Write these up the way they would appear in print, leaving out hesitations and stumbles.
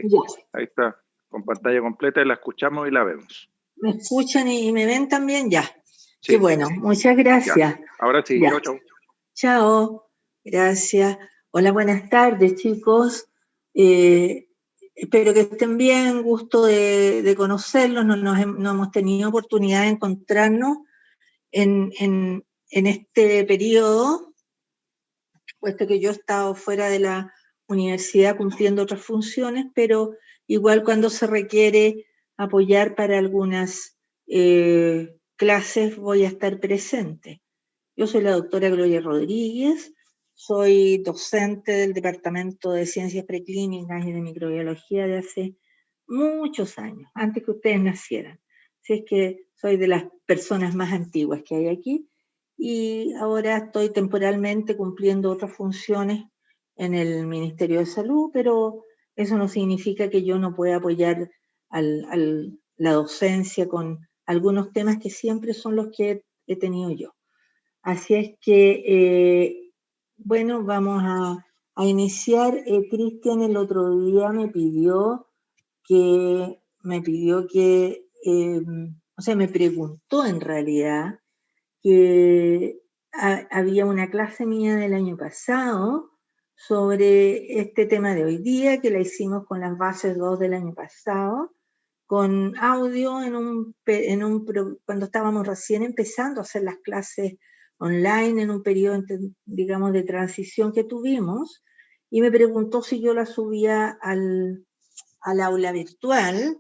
Ya. Ahí está, con pantalla completa y la escuchamos y la vemos. ¿Me escuchan y me ven también? Ya. Sí. Qué bueno, muchas gracias. Ya. Ahora sí, Ya. chau, chau. Chao, gracias. Hola, buenas tardes, chicos. Espero que estén bien, gusto de conocerlos. No hemos tenido oportunidad de encontrarnos en este periodo, puesto que yo he estado fuera de la universidad cumpliendo otras funciones, pero igual cuando se requiere apoyar para algunas clases voy a estar presente. Yo soy la doctora Gloria Rodríguez, soy docente del Departamento de Ciencias Preclínicas y de Microbiología de hace muchos años, antes que ustedes nacieran. Así es que soy de las personas más antiguas que hay aquí y ahora estoy temporalmente cumpliendo otras funciones en el Ministerio de Salud, pero eso no significa que yo no pueda apoyar la docencia con algunos temas que siempre son los que he tenido yo. Así es que, bueno, vamos a iniciar. Cristian el otro día me pidió que, o sea, me preguntó en realidad que había una clase mía del año pasado sobre este tema de hoy día, que la hicimos con las bases 2 del año pasado, con audio cuando estábamos recién empezando a hacer las clases online en un periodo, digamos, de transición que tuvimos, y me preguntó si yo la subía al aula virtual.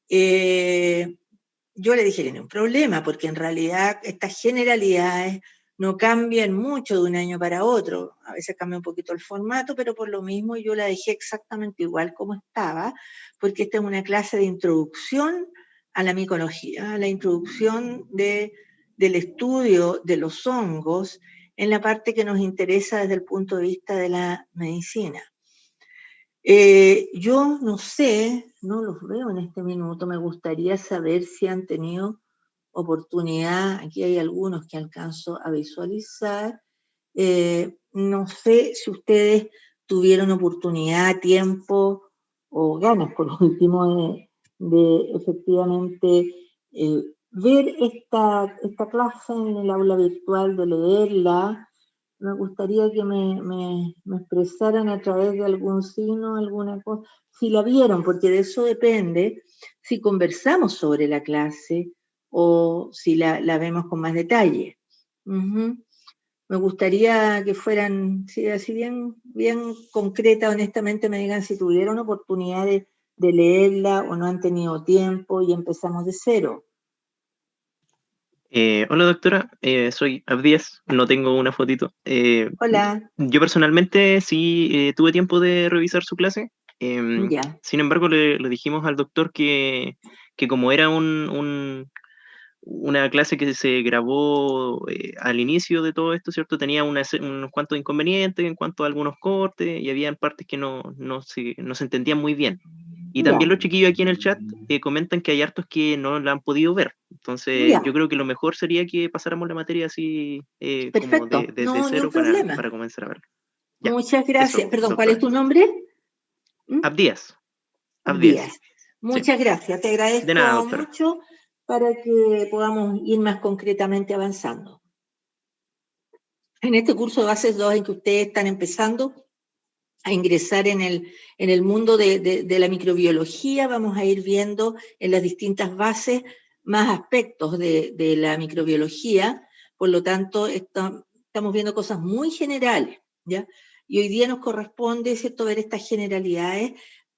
Yo le dije que no hay un problema, porque en realidad estas generalidades no cambian mucho de un año para otro. A veces cambia un poquito el formato, pero por lo mismo yo la dejé exactamente igual como estaba, porque esta es una clase de introducción a la micología, la introducción del estudio de los hongos en la parte que nos interesa desde el punto de vista de la medicina. Yo no sé, no los veo en este minuto, me gustaría saber si han tenido oportunidad, aquí hay algunos que alcanzo a visualizar, no sé si ustedes tuvieron oportunidad, tiempo o ganas, por último, de efectivamente ver esta clase en el aula virtual, de leerla. Me gustaría que me expresaran a través de algún signo, alguna cosa, si la vieron, porque de eso depende si conversamos sobre la clase o si la vemos con más detalle. Me gustaría que fueran, sí, así bien concreta, honestamente me digan si tuvieron oportunidad de leerla o no han tenido tiempo y empezamos de cero. Hola doctora, soy Abdías, no tengo una fotito. Hola. Yo personalmente sí tuve tiempo de revisar su clase. Ya. Sin embargo, le dijimos al doctor que como era una clase que se grabó al inicio de todo esto, ¿cierto? Tenía unos cuantos inconvenientes en cuanto a algunos cortes y había partes que no se entendían muy bien. Y también los chiquillos aquí en el chat comentan que hay hartos que no la han podido ver. Entonces, yo creo que lo mejor sería que pasáramos la materia así como desde cero para comenzar a verla. Ya. Muchas gracias. Eso, perdón, doctora. ¿Cuál es tu nombre? Abdías. Abdías. Muchas gracias. Te agradezco de nada, mucho para que podamos ir más concretamente avanzando. En este curso de bases 2 en que ustedes están empezando a ingresar en el mundo de la microbiología, vamos a ir viendo en las distintas bases más aspectos de la microbiología, por lo tanto estamos viendo cosas muy generales, ¿ya? Y hoy día nos corresponde, ¿cierto?, ver estas generalidades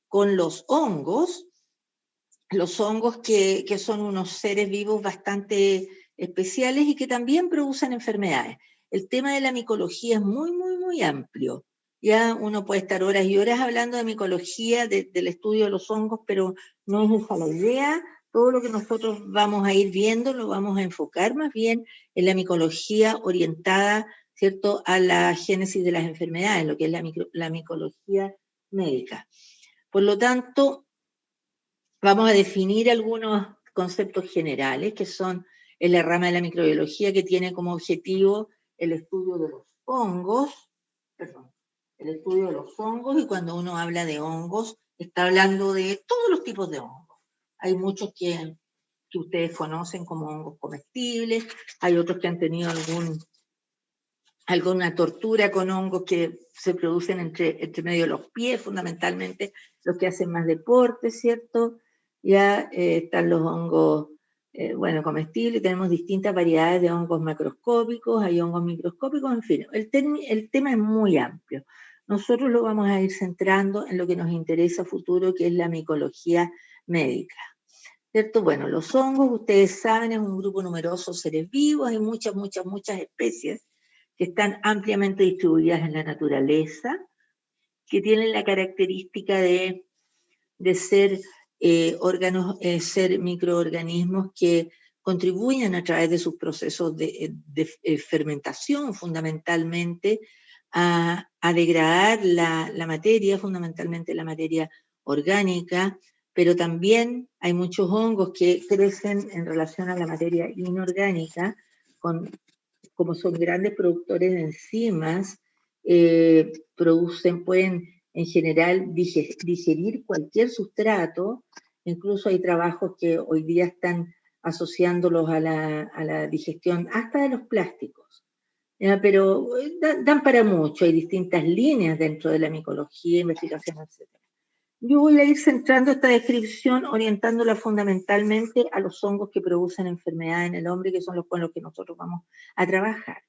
con los hongos que son unos seres vivos bastante especiales y que también producen enfermedades. El tema de la micología es muy, muy, muy amplio. Ya uno puede estar horas y horas hablando de micología, del estudio de los hongos, pero no es esa la idea. Todo lo que nosotros vamos a ir viendo lo vamos a enfocar más bien en la micología orientada, ¿cierto?, a la génesis de las enfermedades, lo que es la micología médica. Por lo tanto, vamos a definir algunos conceptos generales que son en la rama de la microbiología que tiene como objetivo el estudio de los hongos, y cuando uno habla de hongos está hablando de todos los tipos de hongos. Hay muchos que ustedes conocen como hongos comestibles, hay otros que han tenido alguna tortura con hongos que se producen entre medio de los pies, fundamentalmente los que hacen más deporte, ¿cierto? Ya están los hongos, bueno, comestibles, tenemos distintas variedades de hongos macroscópicos, hay hongos microscópicos, en fin, el tema es muy amplio. Nosotros lo vamos a ir centrando en lo que nos interesa a futuro, que es la micología médica, ¿cierto? Bueno, los hongos, ustedes saben, es un grupo numeroso de seres vivos, hay muchas especies que están ampliamente distribuidas en la naturaleza, que tienen la característica de ser ser microorganismos que contribuyen a través de sus procesos de fermentación, fundamentalmente, a degradar la materia, fundamentalmente la materia orgánica, pero también hay muchos hongos que crecen en relación a la materia inorgánica, como son grandes productores de enzimas, pueden en general digerir cualquier sustrato. Incluso hay trabajos que hoy día están asociándolos a la digestión hasta de los plásticos. Pero dan para mucho, hay distintas líneas dentro de la micología, investigación, etc. Yo voy a ir centrando esta descripción, orientándola fundamentalmente a los hongos que producen enfermedad en el hombre, que son los con los que nosotros vamos a trabajar.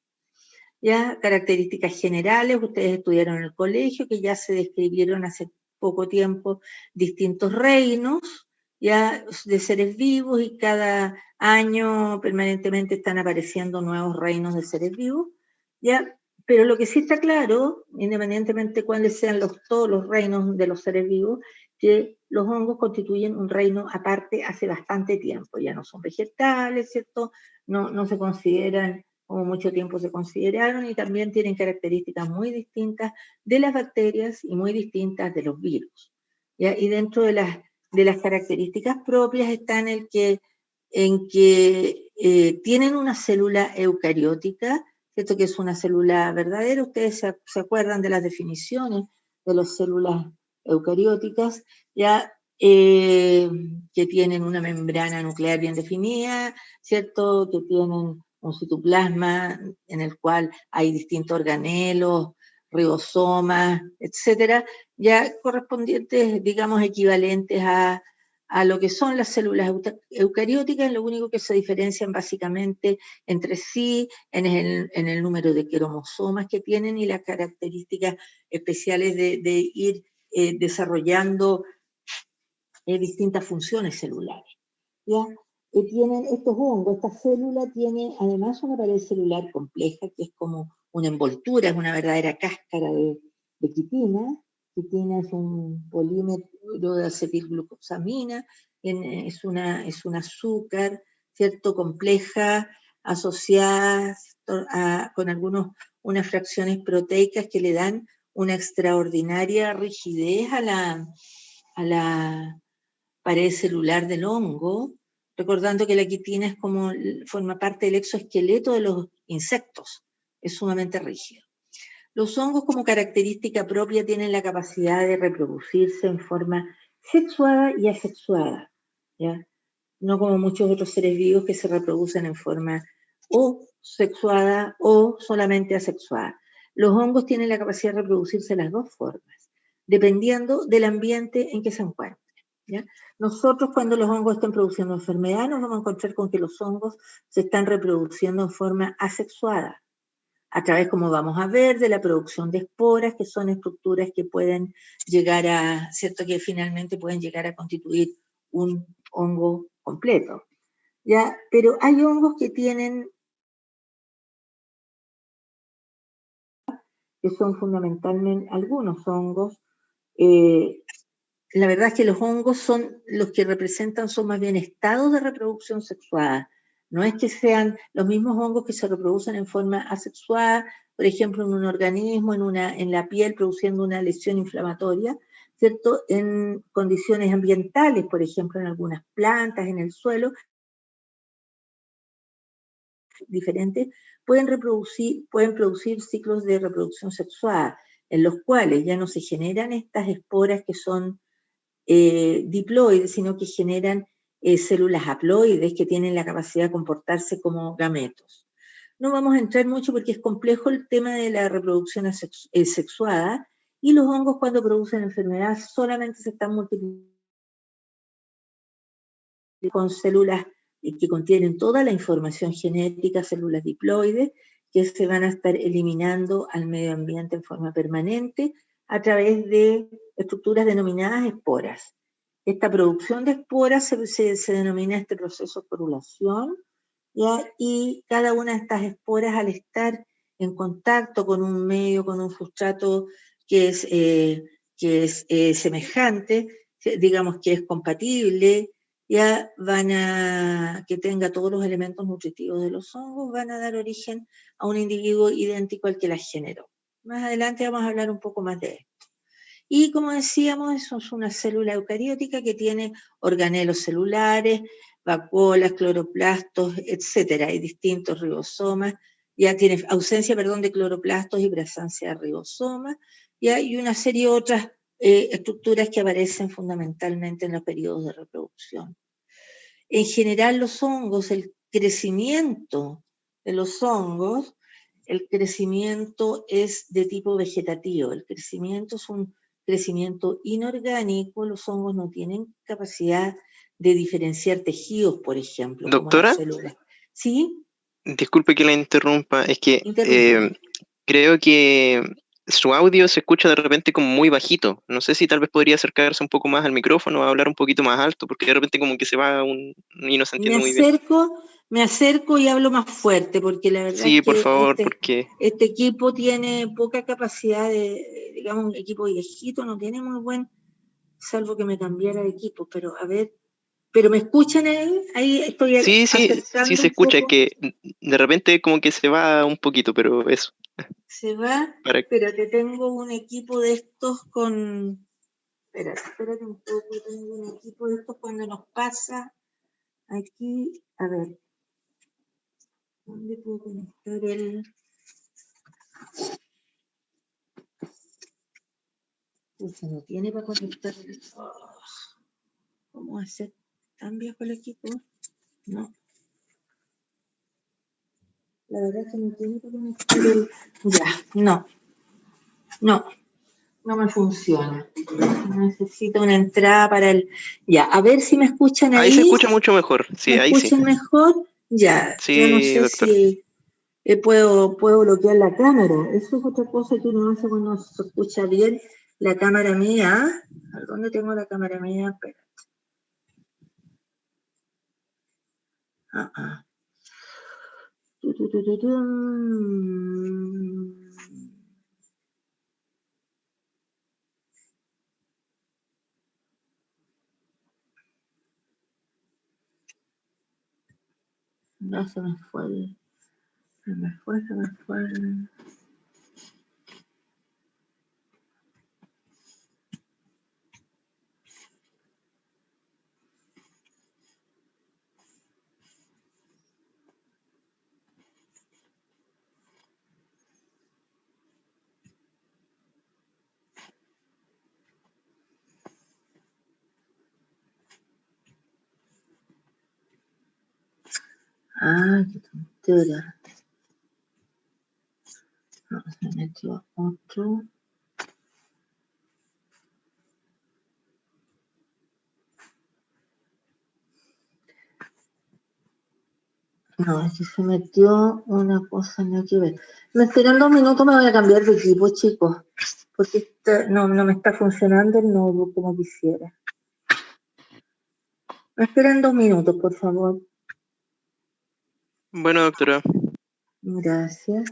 Ya, características generales, ustedes estudiaron en el colegio, que ya se describieron hace poco tiempo distintos reinos, ya, de seres vivos, y cada año permanentemente están apareciendo nuevos reinos de seres vivos, ya. Pero lo que sí está claro, independientemente de cuáles sean todos los reinos de los seres vivos, que los hongos constituyen un reino aparte hace bastante tiempo. Ya no son vegetales, ¿cierto? No se consideran como mucho tiempo se consideraron, y también tienen características muy distintas de las bacterias y muy distintas de los virus. ¿Ya? Y dentro de las características propias están en que tienen una célula eucariótica, ¿cierto? Que es una célula verdadera. Ustedes se acuerdan de las definiciones de las células eucarióticas, ya, que tienen una membrana nuclear bien definida, ¿cierto? Que tienen un citoplasma en el cual hay distintos organelos, ribosomas, etcétera, ya correspondientes, digamos, equivalentes a lo que son las células eucarióticas. Lo único que se diferencian básicamente entre sí en el número de cromosomas que tienen y las características especiales de ir desarrollando distintas funciones celulares. ¿Ya? Tienen estos hongos, esta célula tiene además una pared celular compleja, que es como una envoltura, es una verdadera cáscara de quitina. Quitina es un polímero de acetilglucosamina, es un azúcar, ¿cierto?, compleja, asociada con unas fracciones proteicas que le dan una extraordinaria rigidez a la pared celular del hongo, recordando que la quitina forma parte del exoesqueleto de los insectos, es sumamente rígido. Los hongos, como característica propia, tienen la capacidad de reproducirse en forma sexuada y asexuada, ¿ya? No como muchos otros seres vivos que se reproducen en forma o sexuada o solamente asexuada. Los hongos tienen la capacidad de reproducirse de las dos formas, dependiendo del ambiente en que se encuentren, ¿ya? Nosotros, cuando los hongos estén produciendo enfermedad, nos vamos a encontrar con que los hongos se están reproduciendo en forma asexuada, a través, como vamos a ver, de la producción de esporas, que son estructuras que pueden llegar a, ¿cierto?, que finalmente pueden llegar a constituir un hongo completo, ¿ya? Pero hay hongos que son fundamentalmente, algunos hongos, la verdad es que los hongos son los que representan, son más bien estados de reproducción sexuada. No es que sean los mismos hongos que se reproducen en forma asexuada, por ejemplo, en un organismo, en la piel, produciendo una lesión inflamatoria, ¿cierto? En condiciones ambientales, por ejemplo, en algunas plantas, en el suelo, diferentes, pueden producir ciclos de reproducción sexuada, en los cuales ya no se generan estas esporas que son diploides, sino que generan células haploides que tienen la capacidad de comportarse como gametos. No vamos a entrar mucho porque es complejo el tema de la reproducción sexuada, y los hongos cuando producen enfermedad solamente se están multiplicando con células que contienen toda la información genética, células diploides, que se van a estar eliminando al medio ambiente en forma permanente a través de estructuras denominadas esporas. Esta producción de esporas se denomina este proceso de esporulación, ¿ya? Y cada una de estas esporas, al estar en contacto con un medio, con un sustrato que es semejante, digamos que es compatible, ya que tenga todos los elementos nutritivos de los hongos, van a dar origen a un individuo idéntico al que las generó. Más adelante vamos a hablar un poco más de esto. Y como decíamos, eso es una célula eucariótica que tiene organelos celulares, vacuolas, cloroplastos, etcétera. Hay distintos ribosomas, ya tiene ausencia, de cloroplastos y presencia de ribosomas, y hay una serie de otras estructuras que aparecen fundamentalmente en los periodos de reproducción. En general, los hongos, el crecimiento de los hongos, el crecimiento es de tipo vegetativo. El crecimiento es un crecimiento inorgánico. Los hongos no tienen capacidad de diferenciar tejidos, por ejemplo, como las Doctora, células. ¿Sí? disculpe que la interrumpa, es que Interrúmpame. creo que su audio se escucha de repente como muy bajito. No sé si tal vez podría acercarse un poco más al micrófono o hablar un poquito más alto, porque de repente como que se va y no se entiende muy bien. Me acerco y hablo más fuerte, porque la verdad Sí, es por que favor, porque este equipo tiene poca capacidad digamos, un equipo viejito, no tiene muy buen, salvo que me cambiara de equipo, pero a ver, ¿pero me escuchan ahí? Ahí estoy sí acercando se un escucha, poco. que de repente como que se va un poquito, pero eso. Se va, Para... espérate, tengo un equipo de estos espérate un poco, tengo un equipo de estos cuando nos pasa aquí, a ver, ¿dónde puedo conectar el...? Se no tiene para conectar. ¿Cómo hacer tan viejo el equipo? No. La verdad es que no tiene para conectar el... Ya, no me funciona. Necesito una entrada para el... Ya, a ver si me escuchan Ahí se ahí. escucha mucho mejor, ¿Me sí, ahí sí. escuchan mejor? Ya, yo no Sí, sé doctora. si puedo bloquear la cámara. Eso es otra cosa que uno hace cuando se escucha bien la cámara mía. ¿A dónde tengo la cámara mía? Espera. No, se me fue se me fue qué tontería. No, se metió otro. No, es que se metió una cosa, no hay que ver. Me esperan 2 minutos, me voy a cambiar de equipo, chicos, porque no me está funcionando el notebook como quisiera. Me esperan 2 minutos, por favor. Bueno, doctora. Gracias.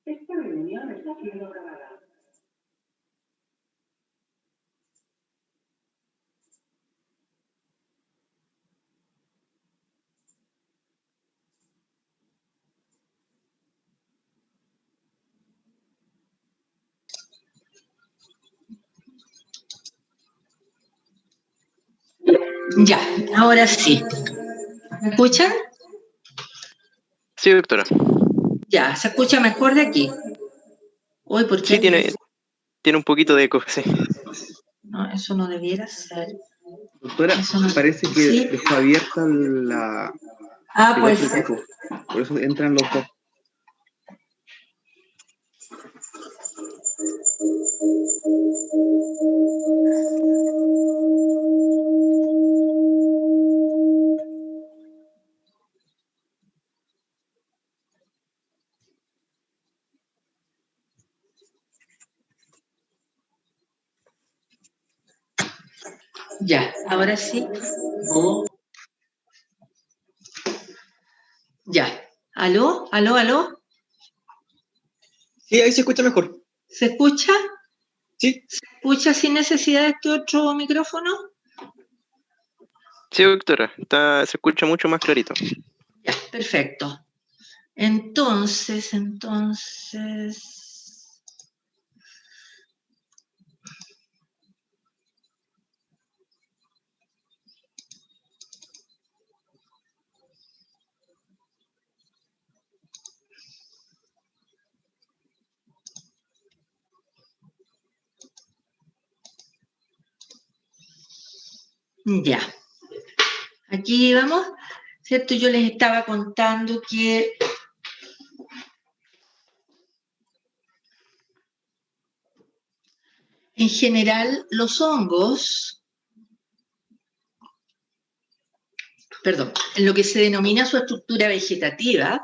Esta reunión está siendo grabada. Ya, ahora sí. ¿Me escuchan? Sí, doctora. Ya, se escucha mejor de aquí. Hoy, ¿por qué? Sí, tiene un poquito de eco, sí. No, eso no debiera ser. Doctora, Eso no- parece que ¿Sí? dejó abierta la... Ah, el pues otro equipo. Por eso entran los dos. ya, ahora sí. No. Ya. ¿Aló? ¿Aló? ¿Aló? Sí, ahí se escucha mejor. ¿Se escucha? Sí. ¿Se escucha sin necesidad de este otro micrófono? Sí, doctora, se escucha mucho más clarito. Ya, perfecto. Entonces. Ya. Aquí vamos, ¿cierto? Yo les estaba contando que en general los hongos, en lo que se denomina su estructura vegetativa,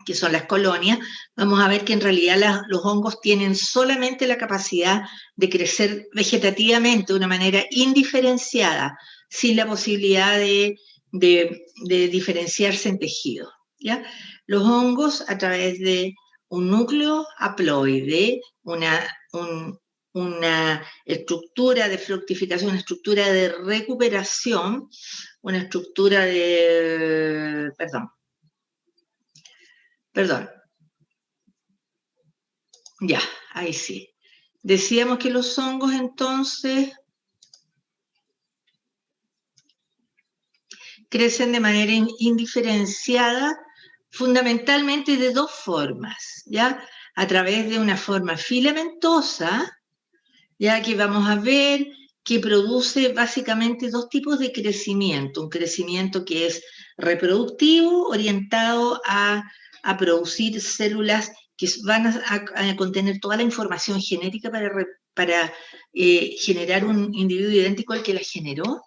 que son las colonias, vamos a ver que en realidad los hongos tienen solamente la capacidad de crecer vegetativamente de una manera indiferenciada, sin la posibilidad de diferenciarse en tejido, ¿ya? Los hongos, a través de un núcleo haploide, una estructura de fructificación, una estructura de recuperación, una estructura de... Perdón. Ya, ahí sí. Decíamos que los hongos entonces crecen de manera indiferenciada, fundamentalmente de dos formas, ¿ya? A través de una forma filamentosa, ya que vamos a ver que produce básicamente dos tipos de crecimiento. Un crecimiento que es reproductivo, orientado a producir células que van a contener toda la información genética para generar un individuo idéntico al que la generó,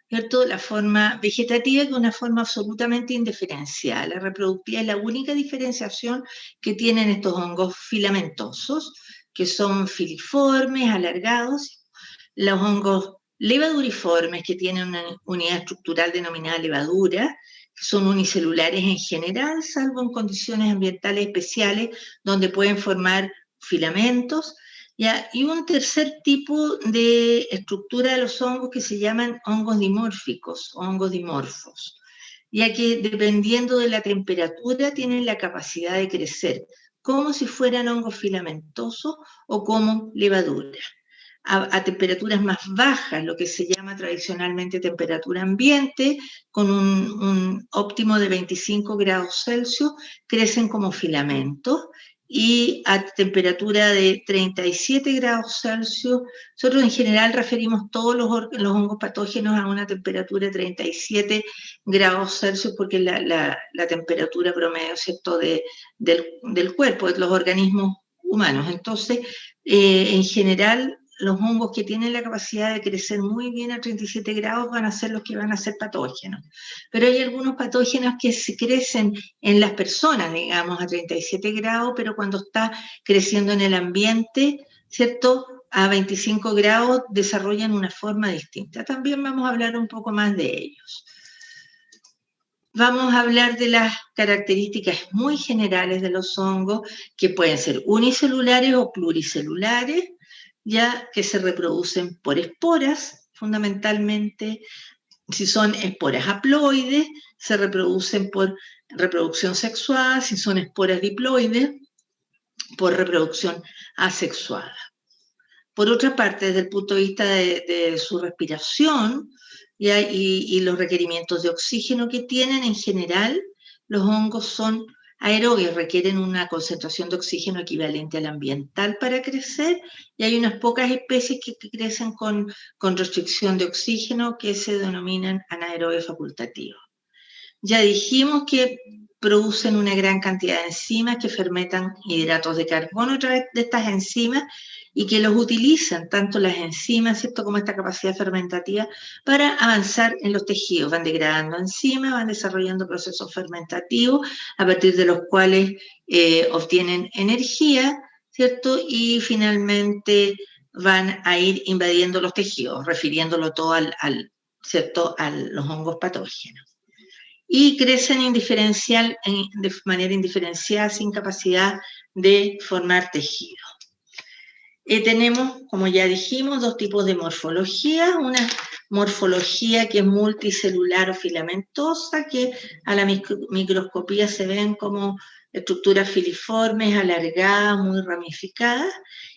¿cierto? La forma vegetativa es una forma absolutamente indiferenciada. La reproductiva es la única diferenciación que tienen estos hongos filamentosos, que son filiformes, alargados. Los hongos levaduriformes, que tienen una unidad estructural denominada levadura, que son unicelulares en general, salvo en condiciones ambientales especiales, donde pueden formar filamentos. ¿Ya? Y un tercer tipo de estructura de los hongos que se llaman hongos dimórficos, hongos dimorfos, ya que dependiendo de la temperatura tienen la capacidad de crecer como si fueran hongos filamentosos o como levadura. A temperaturas más bajas, lo que se llama tradicionalmente temperatura ambiente, con un óptimo de 25 grados Celsius, crecen como filamentos, y a temperatura de 37 grados Celsius, nosotros en general referimos todos los hongos patógenos a una temperatura de 37 grados Celsius, porque es la temperatura promedio, ¿cierto?, del cuerpo, de los organismos humanos. Entonces, en general, los hongos que tienen la capacidad de crecer muy bien a 37 grados van a ser los que van a ser patógenos. Pero hay algunos patógenos que se crecen en las personas, digamos, a 37 grados, pero cuando está creciendo en el ambiente, ¿cierto?, a 25 grados desarrollan una forma distinta. También vamos a hablar un poco más de ellos. vamos a hablar de las características muy generales de los hongos, que pueden ser unicelulares o pluricelulares, ya que se reproducen por esporas, fundamentalmente. Si son esporas haploides, se reproducen por reproducción sexuada; si son esporas diploides, por reproducción asexuada. Por otra parte, desde el punto de vista de su respiración y los requerimientos de oxígeno que tienen, en general, los hongos son aerobios, requieren una concentración de oxígeno equivalente al ambiental para crecer, y hay unas pocas especies que crecen con restricción de oxígeno, que se denominan anaerobios facultativos. Ya dijimos que producen una gran cantidad de enzimas que fermentan hidratos de carbono a través de estas enzimas, y que los utilizan, tanto las enzimas, ¿cierto?, como esta capacidad fermentativa, para avanzar en los tejidos. Van degradando enzimas, van desarrollando procesos fermentativos, a partir de los cuales obtienen energía, ¿cierto?, y finalmente van a ir invadiendo los tejidos, refiriéndolo todo ¿cierto?, a los hongos patógenos. Y crecen de manera indiferenciada, sin capacidad de formar tejido. Tenemos, como ya dijimos, dos tipos de morfología: una morfología que es multicelular o filamentosa, que a la microscopía se ven como estructuras filiformes, alargadas, muy ramificadas,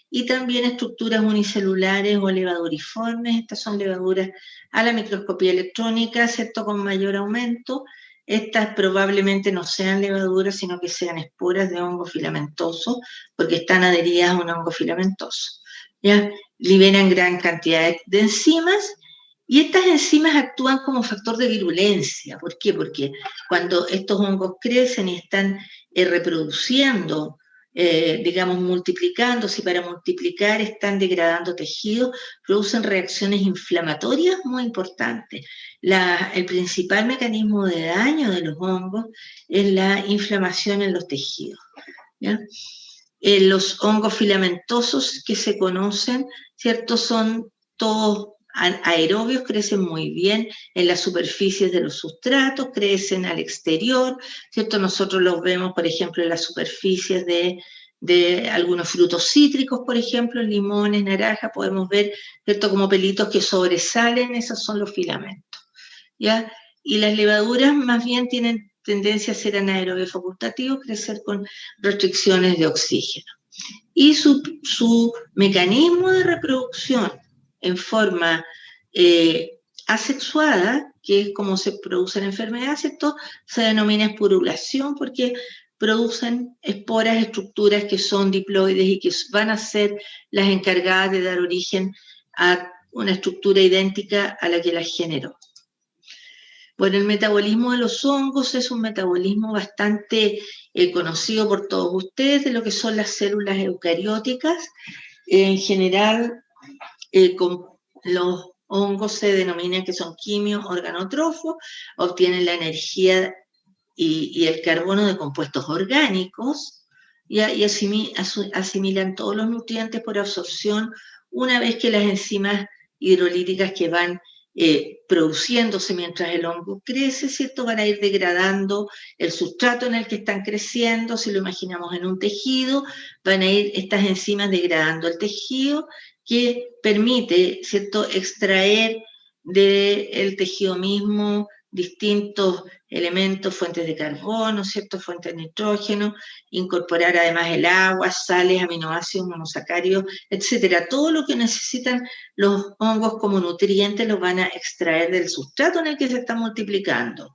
y también estructuras unicelulares o levaduriformes. Estas son levaduras a la microscopía electrónica, ¿cierto?, con mayor aumento. Estas probablemente no sean levaduras, sino que sean esporas de hongo filamentoso, porque están adheridas a un hongo filamentoso. ¿Ya? Liberan gran cantidad de enzimas, y estas enzimas actúan como factor de virulencia. ¿Por qué? Porque cuando estos hongos crecen y están reproduciendo, digamos, multiplicándose, y para multiplicar están degradando tejido, producen reacciones inflamatorias muy importantes. El principal mecanismo de daño de los hongos es la inflamación en los tejidos, ¿ya? Los hongos filamentosos que se conocen, ¿cierto?, son todos aerobios, crecen muy bien en las superficies de los sustratos, crecen al exterior, ¿cierto? Nosotros los vemos, por ejemplo, en las superficies de algunos frutos cítricos, por ejemplo, limones, naranjas, podemos ver, ¿cierto?, como pelitos que sobresalen. Esos son los filamentos, ¿ya? Y las levaduras más bien tienen tendencia a ser anaerobios facultativos, crecer con restricciones de oxígeno. Y su mecanismo de reproducción en forma asexuada, que es como se producen enfermedades, esto se denomina esporulación, porque producen esporas, estructuras que son diploides y que van a ser las encargadas de dar origen a una estructura idéntica a la que las generó. Bueno, el metabolismo de los hongos es un metabolismo bastante conocido por todos ustedes, de lo que son las células eucarióticas. En general, los hongos se denominan que son quimio-organotrófos, obtienen la energía y el carbono de compuestos orgánicos, y asimilan todos los nutrientes por absorción, una vez que las enzimas hidrolíticas que van produciéndose mientras el hongo crece, ¿cierto?, van a ir degradando el sustrato en el que están creciendo. Si lo imaginamos en un tejido, van a ir estas enzimas degradando el tejido, que permite, ¿cierto?, extraer del tejido mismo distintos elementos, fuentes de carbono, ¿cierto?, fuentes de nitrógeno, incorporar además el agua, sales, aminoácidos, monosacáridos, etcétera. Todo lo que necesitan los hongos como nutrientes los van a extraer del sustrato en el que se están multiplicando.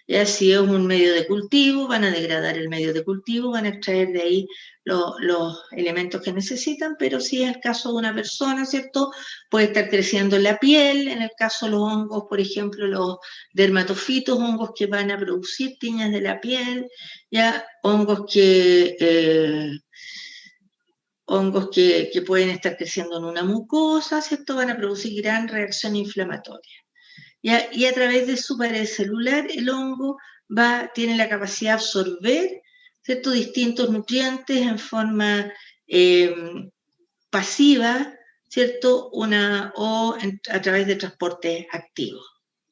Y si es un medio de cultivo, van a degradar el medio de cultivo, van a extraer de ahí los elementos que necesitan. Pero si es el caso de una persona, ¿cierto?, puede estar creciendo en la piel. En el caso de los hongos, por ejemplo, los dermatofitos, hongos que van a producir tiñas de la piel, ya hongos que pueden estar creciendo en una mucosa, ¿cierto?, van a producir gran reacción inflamatoria. Y a través de su pared celular, el hongo tiene la capacidad de absorber, ¿cierto?, distintos nutrientes en forma pasiva, ¿cierto?, a través de transporte activo.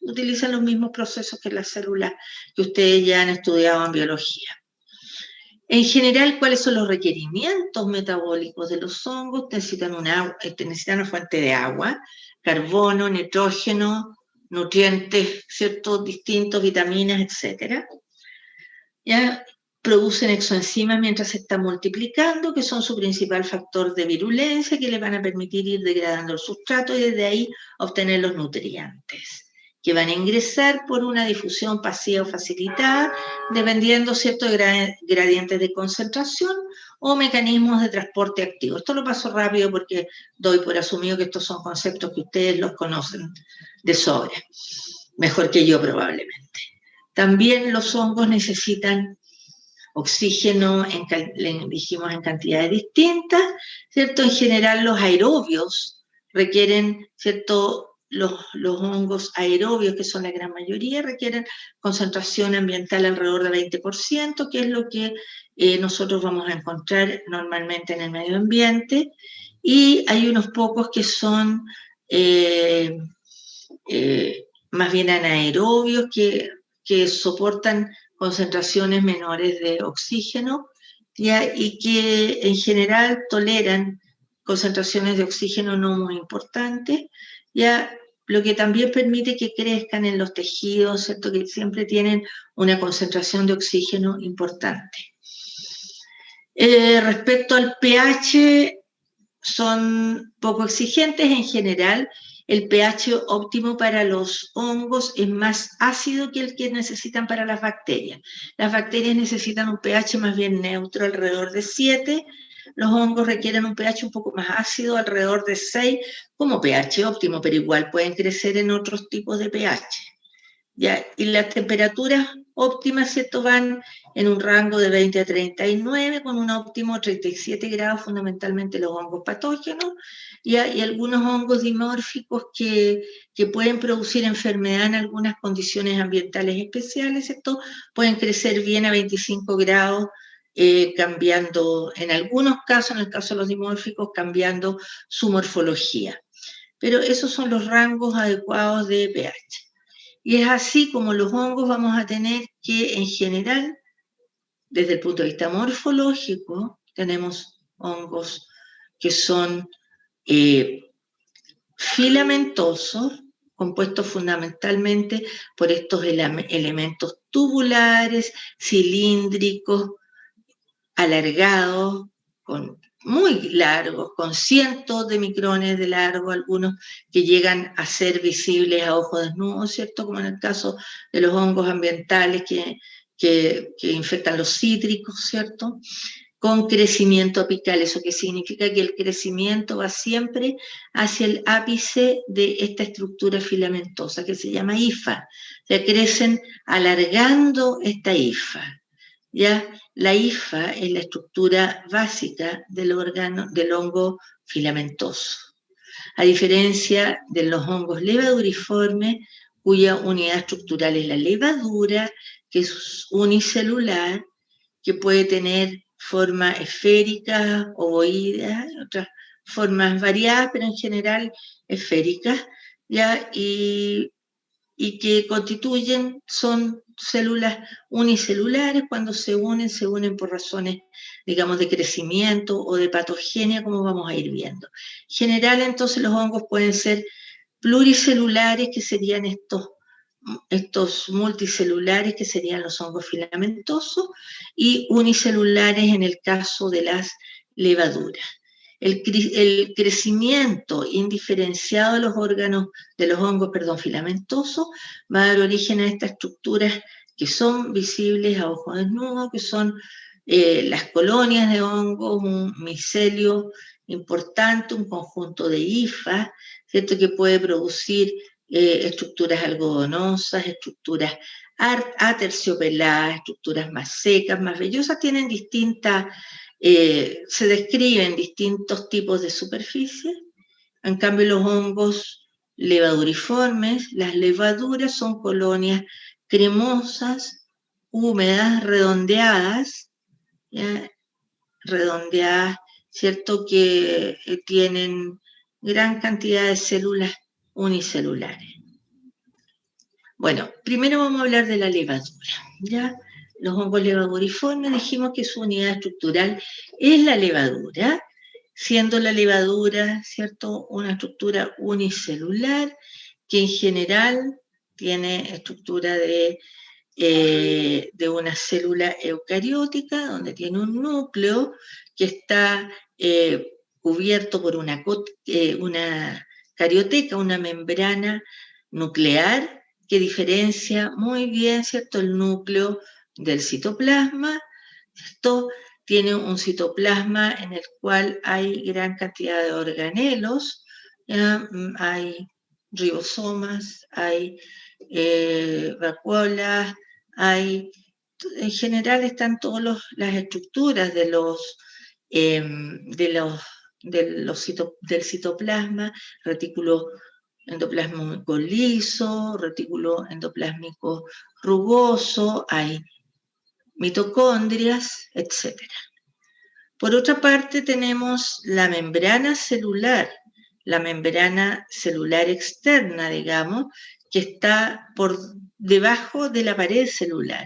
utilizan los mismos procesos que las células que ustedes ya han estudiado en biología. En general, ¿cuáles son los requerimientos metabólicos de los hongos? Necesitan una fuente de agua, carbono, nitrógeno, nutrientes, ¿cierto? Distintos, vitaminas, etc. Ya producen exoenzimas mientras se están multiplicando, que son su principal factor de virulencia, que les van a permitir ir degradando el sustrato y desde ahí obtener los nutrientes, que van a ingresar por una difusión pasiva o facilitada, dependiendo ciertos gradientes de concentración o mecanismos de transporte activo. Esto lo paso rápido porque doy por asumido que estos son conceptos que ustedes los conocen de sobra, mejor que yo probablemente. También los hongos necesitan oxígeno, dijimos, en cantidades distintas, ¿cierto? En general los aerobios requieren, ¿cierto? Los hongos aerobios, que son la gran mayoría, requieren concentración ambiental alrededor del 20%, que es lo que nosotros vamos a encontrar normalmente en el medio ambiente, y hay unos pocos que son más bien anaerobios, que soportan concentraciones menores de oxígeno, ¿ya? Y que en general toleran concentraciones de oxígeno no muy importantes, ¿ya? Lo que también permite que crezcan en los tejidos, ¿cierto? Que siempre tienen una concentración de oxígeno importante. Respecto al pH, son poco exigentes en general. El pH óptimo para los hongos es más ácido que el que necesitan para las bacterias. Las bacterias necesitan un pH más bien neutro, alrededor de 7. Los hongos requieren un pH un poco más ácido, alrededor de 6, como pH óptimo, pero igual pueden crecer en otros tipos de pH. ¿Ya? Y las temperaturas óptimas, ¿cierto?, van en un rango de 20 a 39, con un óptimo 37 grados, fundamentalmente los hongos patógenos, ¿ya? Y algunos hongos dimórficos que pueden producir enfermedad en algunas condiciones ambientales especiales, ¿cierto? Pueden crecer bien a 25 grados, cambiando, en algunos casos, en el caso de los dimórficos, cambiando su morfología. Pero esos son los rangos adecuados de pH. Y es así como los hongos vamos a tener que, en general, desde el punto de vista morfológico, tenemos hongos que son filamentosos, compuestos fundamentalmente por estos elementos tubulares, cilíndricos, alargados, muy largos, con cientos de micrones de largo, algunos que llegan a ser visibles a ojo desnudo, ¿cierto? Como en el caso de los hongos ambientales que infectan los cítricos, ¿cierto? Con crecimiento apical, eso que significa que el crecimiento va siempre hacia el ápice de esta estructura filamentosa que se llama hifa. O sea, crecen alargando esta hifa. ¿Ya? La hifa es la estructura básica del hongo filamentoso. A diferencia de los hongos levaduriformes, cuya unidad estructural es la levadura, que es unicelular, que puede tener forma esférica, ovoidea, otras formas variadas, pero en general esféricas, ¿ya? Y que son células unicelulares. Cuando se unen por razones, digamos, de crecimiento o de patogenia, como vamos a ir viendo. En general, entonces, los hongos pueden ser pluricelulares, que serían estos multicelulares, que serían los hongos filamentosos, y unicelulares en el caso de las levaduras. El crecimiento indiferenciado de los hongos filamentosos va a dar origen a estas estructuras que son visibles a ojo desnudo, que son las colonias de hongos, un micelio importante, un conjunto de hifas, ¿cierto?, que puede producir estructuras algodonosas, estructuras aterciopeladas, estructuras más secas, más vellosas, tienen se describen distintos tipos de superficie. En cambio, los hongos levaduriformes, las levaduras son colonias cremosas, húmedas, redondeadas, ¿ya? Redondeadas, ¿cierto?, que tienen gran cantidad de células unicelulares. Bueno, primero vamos a hablar de la levadura, ¿ya? Los hongos levaduriformes dijimos que su unidad estructural es la levadura, siendo la levadura, ¿cierto?, una estructura unicelular que en general tiene estructura de una célula eucariótica, donde tiene un núcleo que está cubierto por una carioteca, una membrana nuclear, que diferencia muy bien, ¿cierto?, el núcleo del citoplasma. Esto tiene un citoplasma en el cual hay gran cantidad de organelos, ¿ya? Hay ribosomas, hay vacuolas, en general están todas las estructuras del citoplasma, retículo endoplásmico liso, retículo endoplásmico rugoso, hay mitocondrias, etc. Por otra parte tenemos la membrana celular externa, digamos, que está por debajo de la pared celular.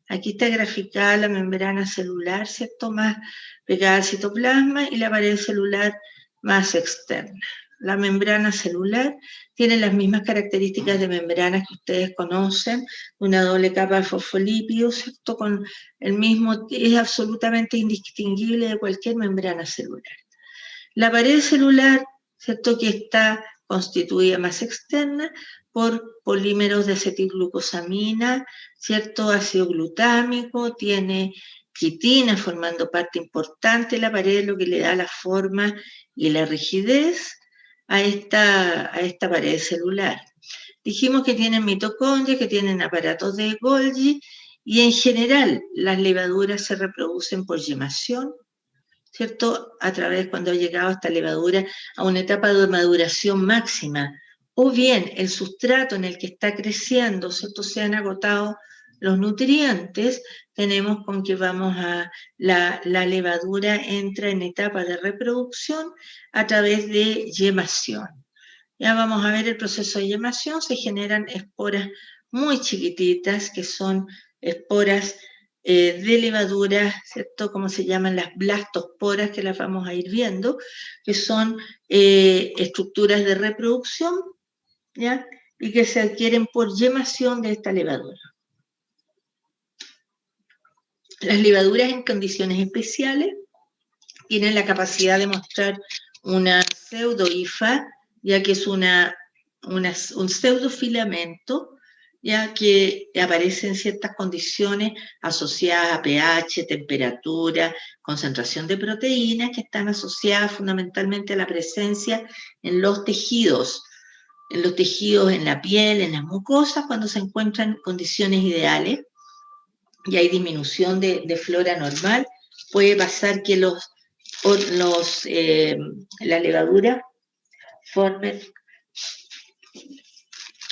Aquí está graficada la membrana celular, ¿cierto?, más pegada al citoplasma, y la pared celular más externa. La membrana celular tiene las mismas características de membranas que ustedes conocen, una doble capa de fosfolípidos, ¿cierto?, con el mismo, es absolutamente indistinguible de cualquier membrana celular. La pared celular, ¿cierto?, que está constituida más externa por polímeros de acetilglucosamina, ¿cierto?, ácido glutámico, tiene quitina formando parte importante de la pared, lo que le da la forma y la rigidez a esta pared celular. Dijimos que tienen mitocondrias, que tienen aparatos de Golgi, y en general las levaduras se reproducen por yemación, ¿cierto?, a través, cuando ha llegado esta levadura a una etapa de maduración máxima, o bien el sustrato en el que está creciendo, ¿cierto?, se han agotado los nutrientes, tenemos con que la levadura entra en etapa de reproducción a través de yemación. Ya vamos a ver el proceso de yemación. Se generan esporas muy chiquititas, que son esporas de levadura, ¿cierto?, como se llaman las blastosporas, que las vamos a ir viendo, que son estructuras de reproducción, ¿ya?, y que se adquieren por yemación de esta levadura. Las levaduras en condiciones especiales tienen la capacidad de mostrar una pseudo-hifa, ya que es un pseudofilamento, ya que aparece en ciertas condiciones asociadas a pH, temperatura, concentración de proteínas, que están asociadas fundamentalmente a la presencia en los tejidos, en la piel, en las mucosas, cuando se encuentran en condiciones ideales y hay disminución de flora normal. Puede pasar que la levadura formen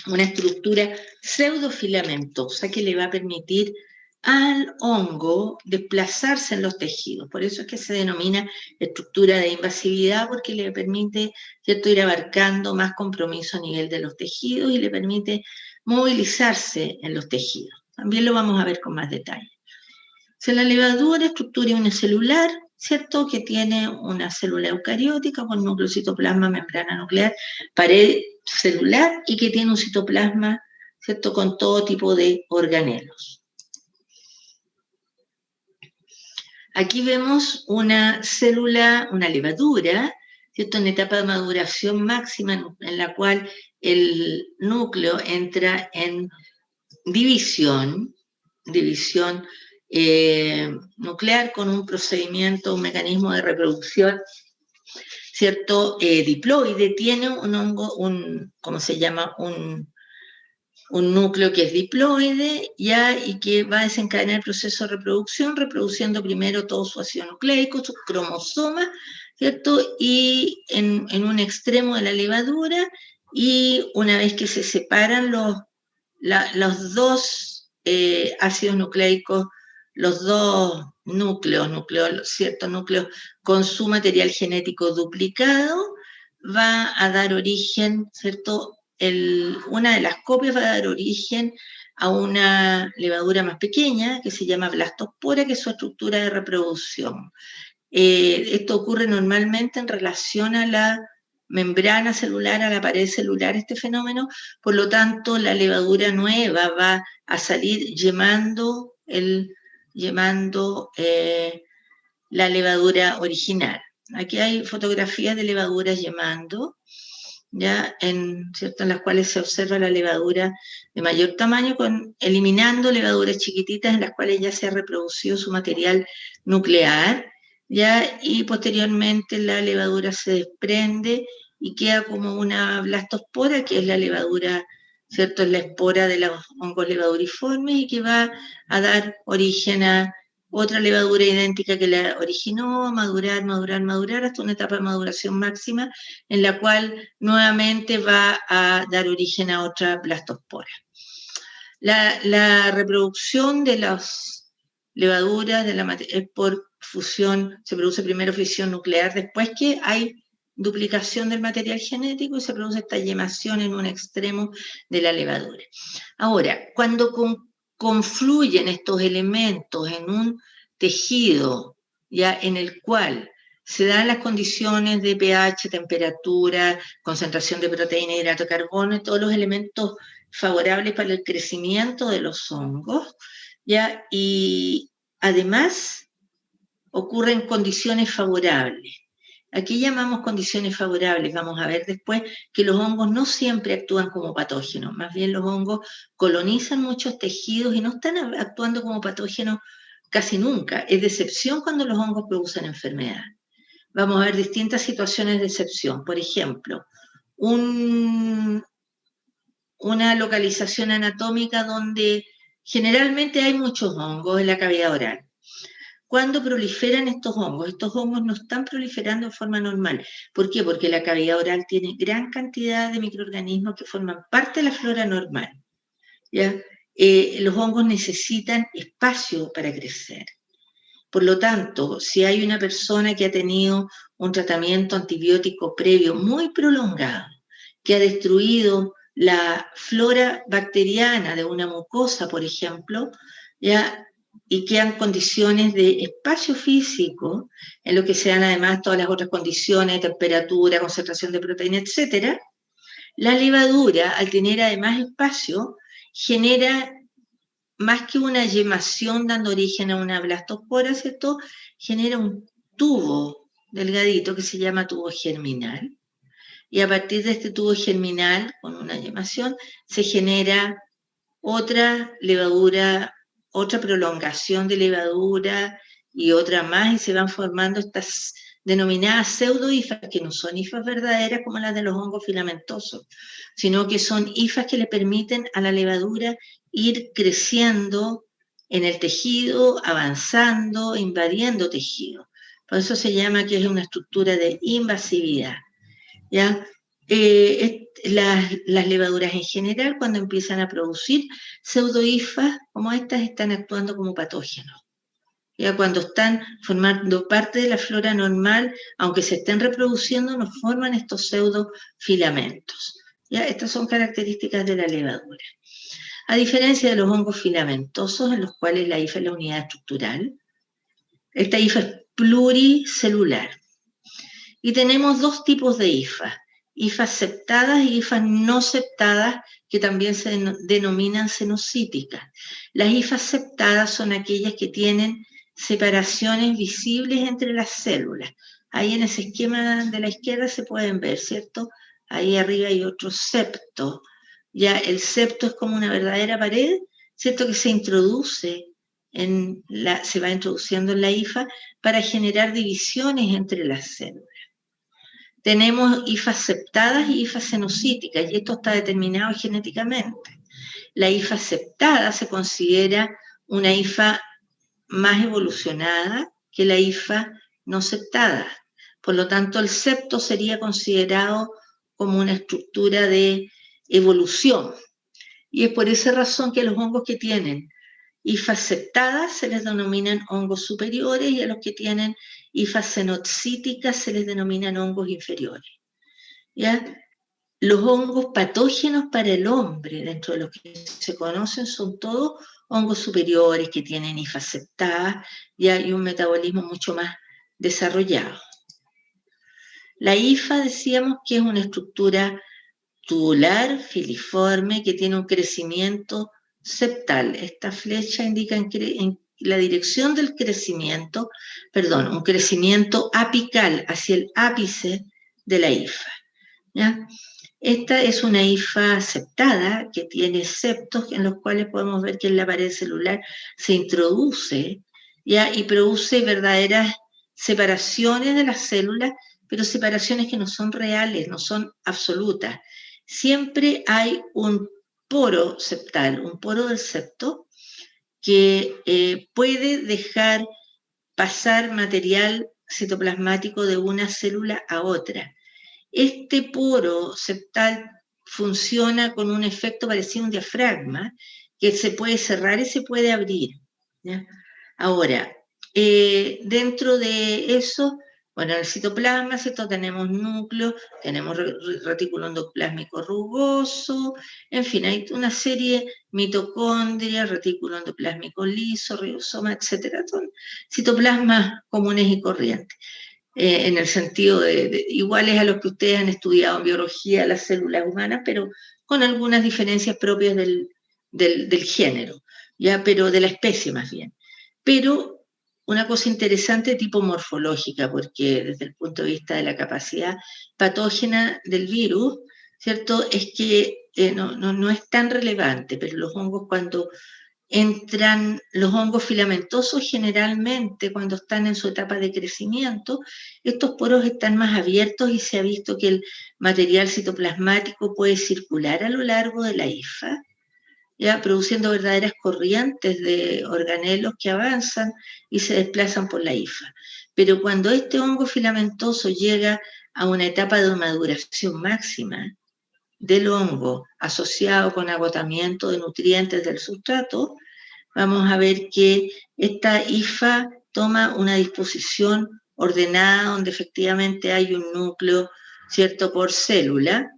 una estructura pseudofilamentosa que le va a permitir al hongo desplazarse en los tejidos. Por eso es que se denomina estructura de invasividad, porque le permite, ¿cierto?, ir abarcando más compromiso a nivel de los tejidos y le permite movilizarse en los tejidos. También lo vamos a ver con más detalle. La levadura, estructura unicelular, ¿cierto?, que tiene una célula eucariótica con núcleo, citoplasma, membrana nuclear, pared celular, y que tiene un citoplasma, ¿cierto?, con todo tipo de organelos. Aquí vemos una célula, una levadura, ¿cierto?, en etapa de maduración máxima, en la cual el núcleo entra en división nuclear, con un procedimiento, un mecanismo de reproducción, ¿cierto?, diploide. Tiene un hongo, ¿cómo se llama?, un núcleo que es diploide, ya, y que va a desencadenar el proceso de reproducción, reproduciendo primero todo su ácido nucleico, sus cromosomas, ¿cierto?, y en un extremo de la levadura, y una vez que se separan los dos ácidos nucleicos, los dos núcleos, cierto núcleo con su material genético duplicado, va a dar origen, ¿cierto?, una de las copias va a dar origen a una levadura más pequeña que se llama blastospora, que es su estructura de reproducción. Esto ocurre normalmente en relación a la membrana celular, a la pared celular, este fenómeno. Por lo tanto, la levadura nueva va a salir yemando la levadura original. Aquí hay fotografías de levaduras yemando, ¿ya? ¿Cierto? En las cuales se observa la levadura de mayor tamaño, eliminando levaduras chiquititas en las cuales ya se ha reproducido su material nuclear, ¿ya? Y posteriormente la levadura se desprende y queda como una blastospora, que es la levadura, ¿cierto? Es la espora de los hongos levaduriformes y que va a dar origen a otra levadura idéntica que la originó, madurar hasta una etapa de maduración máxima en la cual nuevamente va a dar origen a otra blastospora. La reproducción de las levaduras es por fusión, se produce primero fisión nuclear, después que hay duplicación del material genético y se produce esta yemación en un extremo de la levadura. Ahora, cuando confluyen estos elementos en un tejido ya en el cual se dan las condiciones de pH, temperatura, concentración de proteína, hidrato de carbono y todos los elementos favorables para el crecimiento de los hongos, ¿ya? Y además ocurren condiciones favorables. Aquí llamamos condiciones favorables, vamos a ver después que los hongos no siempre actúan como patógenos, más bien los hongos colonizan muchos tejidos y no están actuando como patógenos casi nunca. Es de excepción cuando los hongos producen enfermedad. Vamos a ver distintas situaciones de excepción. Por ejemplo, una localización anatómica donde generalmente hay muchos hongos en la cavidad oral. ¿Cuándo proliferan estos hongos? Estos hongos no están proliferando en forma normal. ¿Por qué? Porque la cavidad oral tiene gran cantidad de microorganismos que forman parte de la flora normal, ¿ya? Los hongos necesitan espacio para crecer. Por lo tanto, si hay una persona que ha tenido un tratamiento antibiótico previo muy prolongado, que ha destruido la flora bacteriana de una mucosa, por ejemplo, ¿ya? Y quedan condiciones de espacio físico, en lo que se dan además todas las otras condiciones, temperatura, concentración de proteína, etc., la levadura, al tener además espacio, genera más que una yemación dando origen a una blastospora, ¿cierto? Genera un tubo delgadito que se llama tubo germinal. Y a partir de este tubo germinal, con una yemación, se genera otra levadura, otra prolongación de levadura y otra más, y se van formando estas denominadas pseudohifas, que no son hifas verdaderas como las de los hongos filamentosos, sino que son hifas que le permiten a la levadura ir creciendo en el tejido, avanzando, invadiendo tejido. Por eso se llama que es una estructura de invasividad, ¿ya? Las levaduras en general, cuando empiezan a producir pseudohifas como estas, están actuando como patógenos. Ya cuando están formando parte de la flora normal, aunque se estén reproduciendo, nos forman estos pseudofilamentos. ¿Ya? Estas son características de la levadura. A diferencia de los hongos filamentosos, en los cuales la hifa es la unidad estructural, esta hifa es pluricelular. Y tenemos dos tipos de hifas septadas y hifas no septadas, que también se denominan cenocíticas. Las hifas septadas son aquellas que tienen separaciones visibles entre las células. Ahí en ese esquema de la izquierda se pueden ver, ¿cierto? Ahí arriba hay otro septo. Ya el septo es como una verdadera pared, ¿cierto? Que se introduce se va introduciendo en la hifa para generar divisiones entre las células. Tenemos hifas septadas y hifas cenocíticas, y esto está determinado genéticamente. La hifa septada se considera una hifa más evolucionada que la hifa no septada. Por lo tanto, el septo sería considerado como una estructura de evolución. Y es por esa razón que los hongos que tienen hifas septadas se les denominan hongos superiores, y a los que tienen hifas cenocíticas se les denominan hongos inferiores. ¿Ya? los hongos patógenos para el hombre, dentro de los que se conocen, son todos hongos superiores que tienen hifas septadas y hay un metabolismo mucho más desarrollado. La hifa, decíamos que es una estructura tubular, filiforme, que tiene un crecimiento septal. Esta flecha indica en la dirección del crecimiento, un crecimiento apical hacia el ápice de la hifa, ¿ya? Esta es una hifa septada que tiene septos en los cuales podemos ver que en la pared celular se introduce, ¿ya? Y produce verdaderas separaciones de las células, pero separaciones que no son reales, no son absolutas. Siempre hay un poro septal, un poro del septo, que puede dejar pasar material citoplasmático de una célula a otra. Este poro septal funciona con un efecto parecido a un diafragma, que se puede cerrar y se puede abrir, ¿ya? Ahora, dentro de eso, bueno, en el citoplasma, ¿cierto? Tenemos núcleo, tenemos retículo endoplásmico rugoso, en fin, hay una serie, mitocondria, retículo endoplásmico liso, ribosoma, etcétera. Son citoplasmas comunes y corrientes. En el sentido de iguales a los que ustedes han estudiado en biología, las células humanas, pero con algunas diferencias propias del género, ¿ya? Pero de la especie más bien. Pero una cosa interesante tipo morfológica, porque desde el punto de vista de la capacidad patógena del virus, ¿cierto? Es que no es tan relevante, pero los hongos cuando entran, los hongos filamentosos generalmente cuando están en su etapa de crecimiento, estos poros están más abiertos y se ha visto que el material citoplasmático puede circular a lo largo de la hifa, ya produciendo verdaderas corrientes de organelos que avanzan y se desplazan por la hifa. Pero cuando este hongo filamentoso llega a una etapa de maduración máxima del hongo asociado con agotamiento de nutrientes del sustrato, vamos a ver que esta hifa toma una disposición ordenada donde efectivamente hay un núcleo, ¿cierto?, por célula.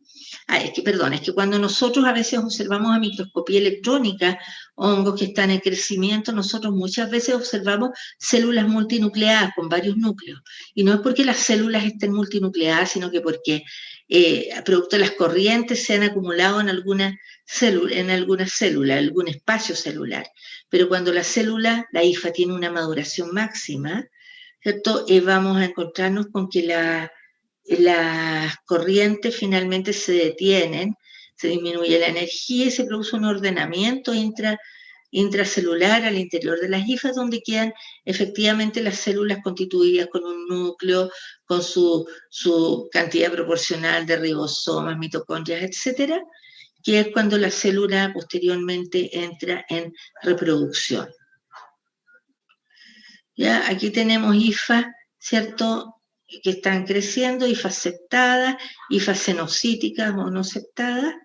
Es que cuando nosotros a veces observamos a microscopía electrónica hongos que están en crecimiento, nosotros muchas veces observamos células multinucleadas con varios núcleos. Y no es porque las células estén multinucleadas, sino que porque producto de las corrientes se han acumulado en alguna célula, algún espacio celular. Pero cuando la célula, la hifa, tiene una maduración máxima, ¿cierto? Vamos a encontrarnos con que las corrientes finalmente se detienen, se disminuye la energía y se produce un ordenamiento intracelular al interior de las hifas, donde quedan efectivamente las células constituidas con un núcleo, con su cantidad proporcional de ribosomas, mitocondrias, etcétera, que es cuando la célula posteriormente entra en reproducción. ¿Ya? Aquí tenemos hifas, ¿cierto?, que están creciendo, hifas septadas, hifas cenocíticas o no septadas.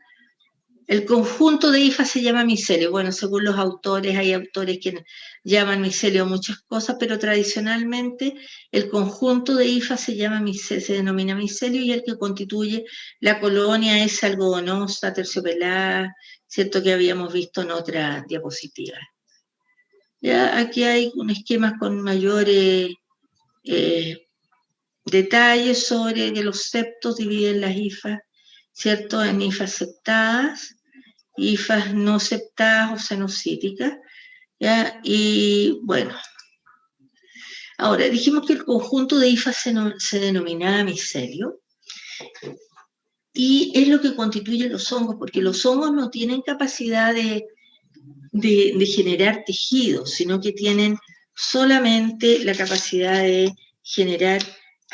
El conjunto de hifas se llama micelio. Bueno, según los autores, hay autores que llaman micelio muchas cosas, pero tradicionalmente el conjunto de hifas se denomina micelio, y el que constituye la colonia es algodonosa, terciopelada, ¿cierto?, que habíamos visto en otra diapositiva. Ya aquí hay un esquema con mayores detalles sobre que los septos dividen las hifas, ¿cierto?, en hifas septadas, hifas no septadas o cenocíticas, ¿ya? Y bueno, ahora dijimos que el conjunto de hifas se denominaba micelio, y es lo que constituye los hongos, porque los hongos no tienen capacidad de generar tejidos, sino que tienen solamente la capacidad de generar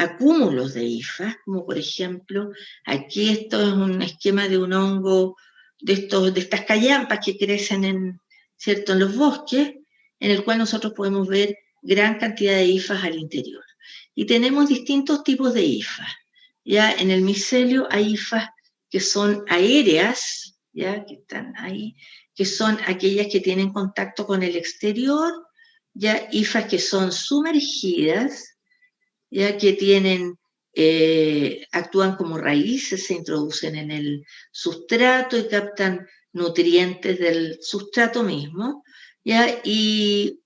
acúmulos de hifas, como por ejemplo, aquí esto es un esquema de un hongo de estas callampas que crecen ¿cierto?, en los bosques, en el cual nosotros podemos ver gran cantidad de hifas al interior. Y tenemos distintos tipos de hifas. Ya en el micelio hay hifas que son aéreas, ya que están ahí, que son aquellas que tienen contacto con el exterior, ya hifas que son sumergidas, ya que tienen actúan como raíces, se introducen en el sustrato y captan nutrientes del sustrato mismo, ¿ya? Y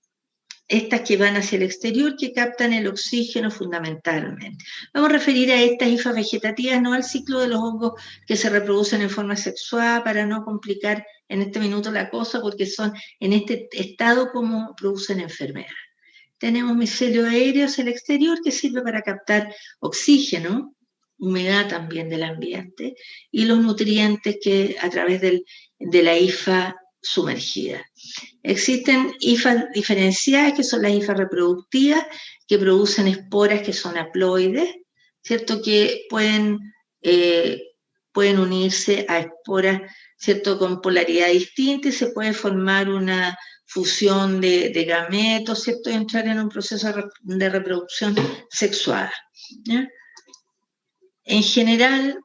estas que van hacia el exterior, que captan el oxígeno fundamentalmente. Vamos a referir a estas hifas vegetativas, no al ciclo de los hongos que se reproducen en forma sexual, para no complicar en este minuto la cosa, porque son en este estado como producen enfermedad. Tenemos micelio aéreo hacia el exterior, que sirve para captar oxígeno, humedad también del ambiente, y los nutrientes que a través de la hifa sumergida. Existen hifas diferenciadas, que son las hifas reproductivas, que producen esporas que son haploides, ¿cierto? Que pueden unirse a esporas, ¿cierto? Con polaridad distinta, y se puede formar una fusión de gametos, ¿cierto? Y entrar en un proceso de reproducción sexuada, ¿ya? En general,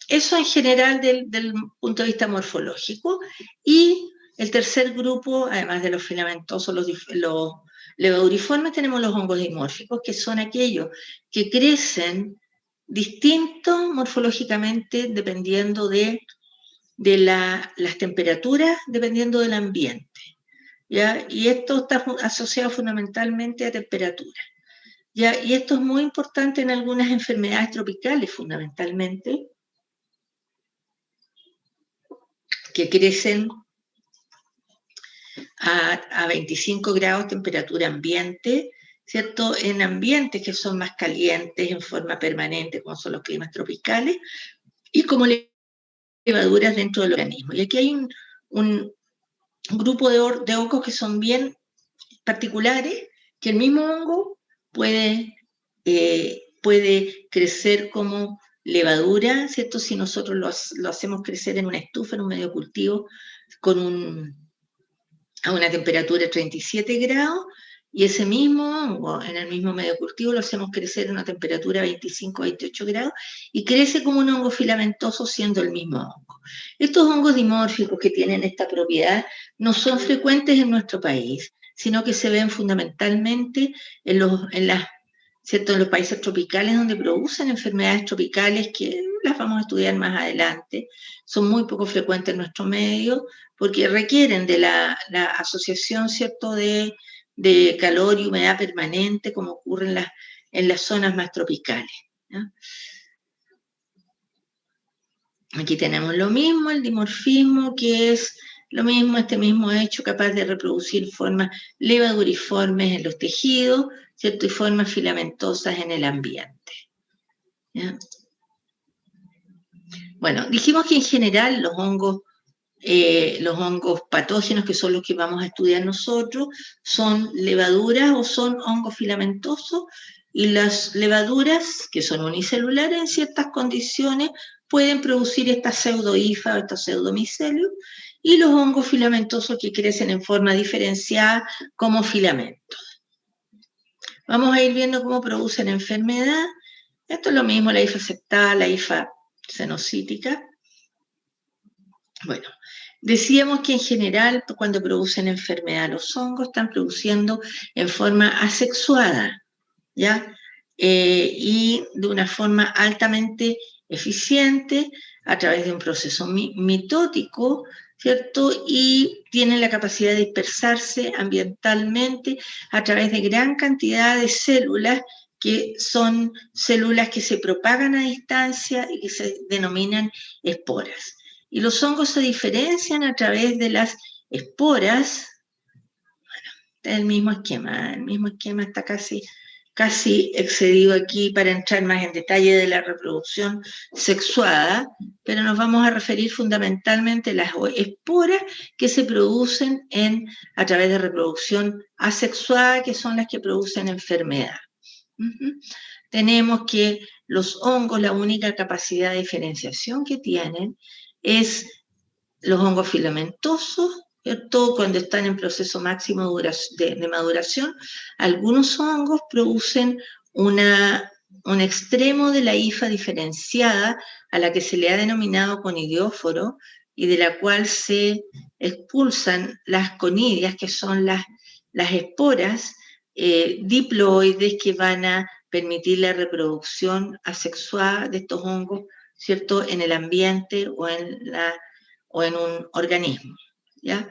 eso en general del punto de vista morfológico. Y el tercer grupo, además de los filamentosos, los levaduriformes, tenemos los hongos dimórficos, que son aquellos que crecen distintos morfológicamente dependiendo de las temperaturas, dependiendo del ambiente, ¿ya? Y esto está asociado fundamentalmente a temperatura, ¿ya? Y esto es muy importante en algunas enfermedades tropicales, fundamentalmente, que crecen a 25 grados temperatura ambiente, ¿cierto? En ambientes que son más calientes en forma permanente, como son los climas tropicales, y como levaduras dentro del organismo. Y aquí hay un grupo de hongos que son bien particulares, que el mismo hongo puede crecer como levadura, ¿cierto? Si nosotros lo hacemos crecer en una estufa, en un medio cultivo, a una temperatura de 37 grados, y ese mismo hongo en el mismo medio cultivo lo hacemos crecer a una temperatura de 25 a 28 grados, y crece como un hongo filamentoso siendo el mismo hongo. Estos hongos dimórficos que tienen esta propiedad no son frecuentes en nuestro país, sino que se ven fundamentalmente en los países tropicales, donde producen enfermedades tropicales que las vamos a estudiar más adelante. Son muy poco frecuentes en nuestro medio, porque requieren de la asociación, ¿cierto?, de calor y humedad permanente, como ocurre en las zonas más tropicales, ¿no? Aquí tenemos lo mismo, el dimorfismo, que es lo mismo, este mismo hecho, capaz de reproducir formas levaduriformes en los tejidos, ¿cierto?, y formas filamentosas en el ambiente, ¿ya? Bueno, dijimos que en general los hongos patógenos, que son los que vamos a estudiar nosotros, son levaduras o son hongos filamentosos, y las levaduras, que son unicelulares en ciertas condiciones, pueden producir estas pseudohifas o estos pseudomicelios, y los hongos filamentosos que crecen en forma diferenciada como filamentos. Vamos a ir viendo cómo producen enfermedad. Esto es lo mismo, la hifa septal, la hifa cenocítica. Bueno, decíamos que en general, cuando producen enfermedad los hongos, están produciendo en forma asexuada, ¿ya? Y de una forma altamente eficiente, a través de un proceso mitótico, ¿cierto? Y tienen la capacidad de dispersarse ambientalmente a través de gran cantidad de células, que son células que se propagan a distancia y que se denominan esporas. Y los hongos se diferencian a través de las esporas. Bueno, el mismo esquema está casi excedido aquí para entrar más en detalle de la reproducción sexuada, pero nos vamos a referir fundamentalmente a las esporas que se producen a través de reproducción asexuada, que son las que producen enfermedad. Tenemos que los hongos, la única capacidad de diferenciación que tienen es los hongos filamentosos, ¿cierto? Cuando están en proceso máximo de maduración, algunos hongos producen un extremo de la hifa diferenciada, a la que se le ha denominado conidióforo, y de la cual se expulsan las conidias, que son las esporas diploides, que van a permitir la reproducción asexuada de estos hongos, ¿cierto?, en el ambiente o en un organismo, ¿ya?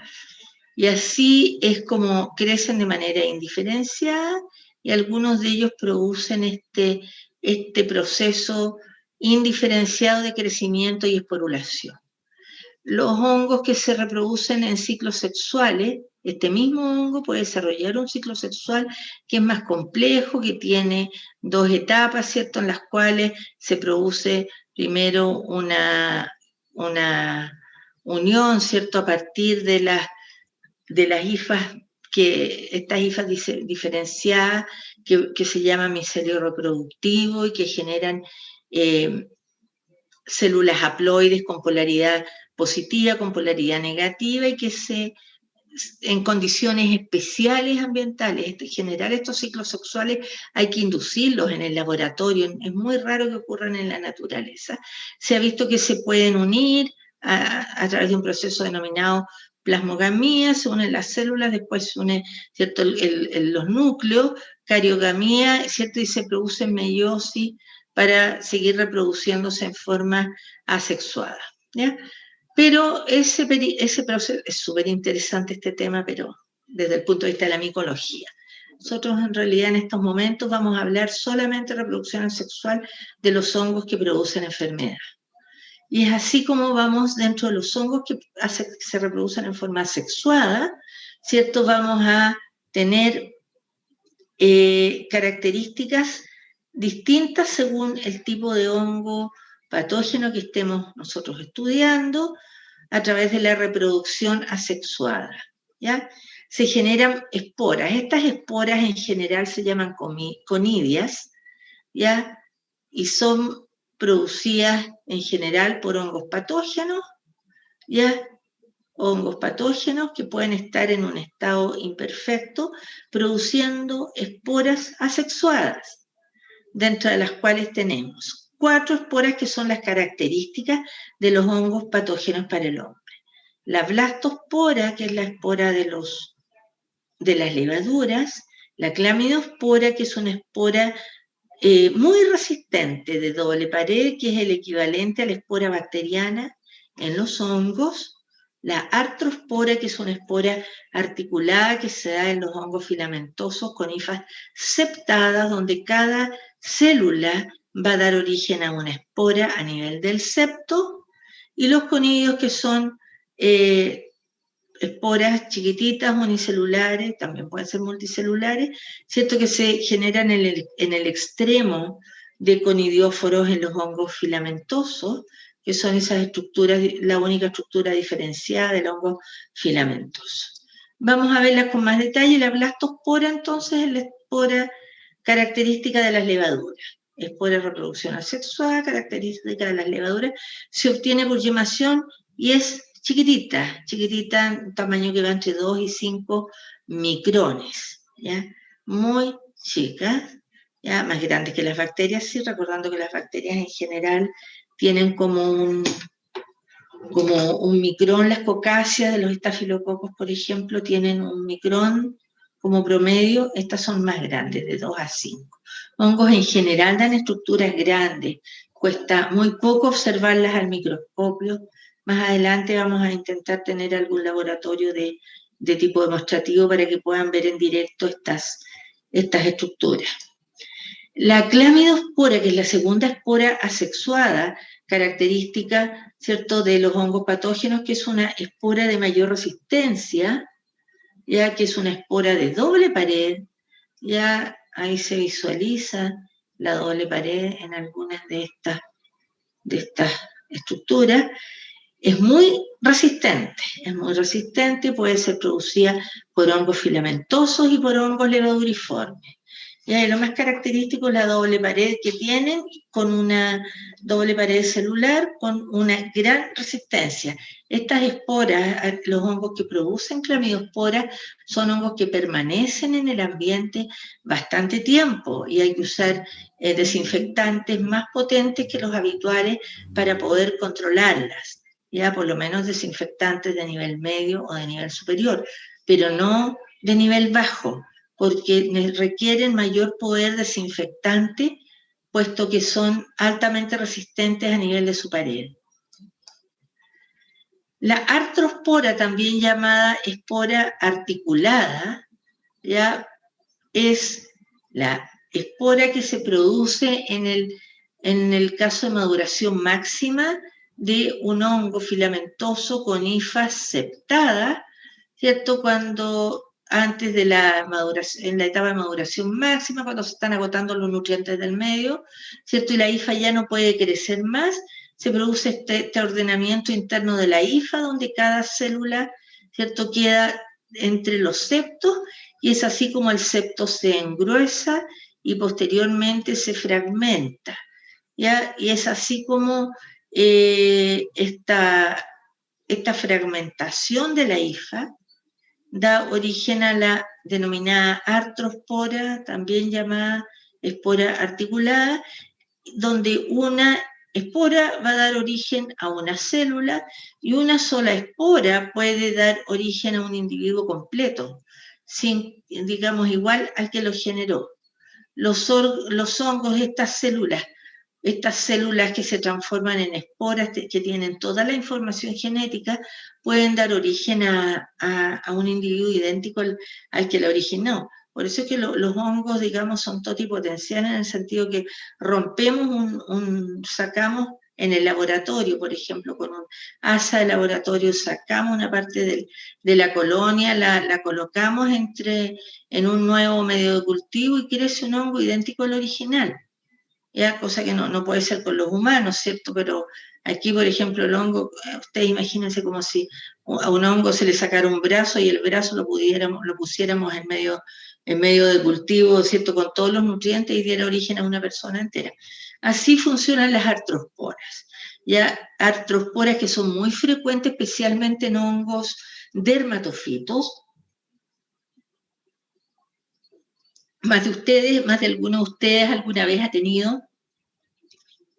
Y así es como crecen de manera indiferenciada y algunos de ellos producen este proceso indiferenciado de crecimiento y esporulación. Los hongos que se reproducen en ciclos sexuales, este mismo hongo puede desarrollar un ciclo sexual que es más complejo, que tiene 2 etapas, ¿cierto?, en las cuales se produce primero una unión, ¿cierto?, a partir de las hifas, estas hifas diferenciadas que se llaman micelio reproductivo y que generan células haploides con polaridad positiva, con polaridad negativa, y que en condiciones especiales ambientales, generar estos ciclos sexuales hay que inducirlos en el laboratorio, es muy raro que ocurran en la naturaleza. Se ha visto que se pueden unir a través de un proceso denominado plasmogamía, se unen las células, después se unen, ¿cierto?, los núcleos, cariogamía, ¿cierto?, y se produce meiosis para seguir reproduciéndose en forma asexuada, ¿ya? Pero ese proceso es súper interesante este tema, pero desde el punto de vista de la micología. Nosotros en realidad en estos momentos vamos a hablar solamente de reproducción asexual de los hongos que producen enfermedad. Y es así como vamos dentro de los hongos que se reproducen en forma asexuada, ¿cierto? Vamos a tener características distintas según el tipo de hongo patógeno que estemos nosotros estudiando a través de la reproducción asexuada, ¿ya? Se generan esporas. Estas esporas en general se llaman conidias, ¿ya? Y son producidas en general por hongos patógenos, ¿ya? Hongos patógenos que pueden estar en un estado imperfecto, produciendo esporas asexuadas, dentro de las cuales tenemos 4 esporas que son las características de los hongos patógenos para el hombre. La blastospora, que es la espora de las levaduras, la clamidospora, que es una espora muy resistente de doble pared, que es el equivalente a la espora bacteriana en los hongos, la artrospora, que es una espora articulada que se da en los hongos filamentosos con hifas septadas, donde cada célula va a dar origen a una espora a nivel del septo, y los conidios, que son esporas chiquititas, unicelulares, también pueden ser multicelulares, ¿cierto?, que se generan en el extremo de conidióforos en los hongos filamentosos, que son esas estructuras, la única estructura diferenciada del hongo filamentoso. Vamos a verlas con más detalle. La blastospora, entonces, es la espora característica de las levaduras. Espora de reproducción asexuada, característica de las levaduras, se obtiene por yemación y es chiquitita, un tamaño que va entre 2 y 5 micrones, ¿ya? Muy chicas, ¿ya? Más grandes que las bacterias, sí, recordando que las bacterias en general tienen como un micrón. Las cocáceas de los estafilococos, por ejemplo, tienen un micrón como promedio. Estas son más grandes, de 2 a 5. Hongos en general dan estructuras grandes, cuesta muy poco observarlas al microscopio. Más adelante vamos a intentar tener algún laboratorio de tipo demostrativo para que puedan ver en directo estas estructuras. La clamidospora, que es la segunda espora asexuada, característica, ¿cierto?, de los hongos patógenos, que es una espora de mayor resistencia, ya que es una espora de doble pared, ya ahí se visualiza la doble pared en algunas de estas estructuras. Es muy resistente, puede ser producida por hongos filamentosos y por hongos levaduriformes. Y lo más característico es la doble pared que tienen, con una doble pared celular con una gran resistencia. Estas esporas, los hongos que producen clamidosporas, son hongos que permanecen en el ambiente bastante tiempo y hay que usar desinfectantes más potentes que los habituales para poder controlarlas. Ya por lo menos desinfectantes de nivel medio o de nivel superior, pero no de nivel bajo, porque requieren mayor poder desinfectante, puesto que son altamente resistentes a nivel de su pared. La artrospora, también llamada espora articulada, ya es la espora que se produce en el caso de maduración máxima de un hongo filamentoso con hifas septada, ¿cierto? Cuando antes de la maduración, en la etapa de maduración máxima, cuando se están agotando los nutrientes del medio, ¿cierto? Y la hifa ya no puede crecer más, se produce este ordenamiento interno de la hifa, donde cada célula, ¿cierto?, queda entre los septos, y es así como el septo se engruesa y posteriormente se fragmenta, ¿ya? Y es así como esta fragmentación de la hifa da origen a la denominada artrospora, también llamada espora articulada, donde una espora va a dar origen a una célula y una sola espora puede dar origen a un individuo completo, sin, digamos, igual al que lo generó. Los hongos, estas células que se transforman en esporas, que tienen toda la información genética, pueden dar origen a un individuo idéntico al que la originó. Por eso es que los hongos, digamos, son totipotenciales en el sentido que rompemos sacamos en el laboratorio, por ejemplo, con un asa de laboratorio, sacamos una parte de la colonia, la colocamos en un nuevo medio de cultivo y crece un hongo idéntico al original. ¿Ya? Cosa que no puede ser con los humanos, ¿cierto? Pero aquí, por ejemplo, el hongo, ustedes imagínense como si a un hongo se le sacara un brazo y el brazo lo pusiéramos en medio de cultivo, ¿cierto? Con todos los nutrientes y diera origen a una persona entera. Así funcionan las artrosporas. Ya, artrosporas que son muy frecuentes, especialmente en hongos dermatofitos. Más de alguno de ustedes alguna vez ha tenido,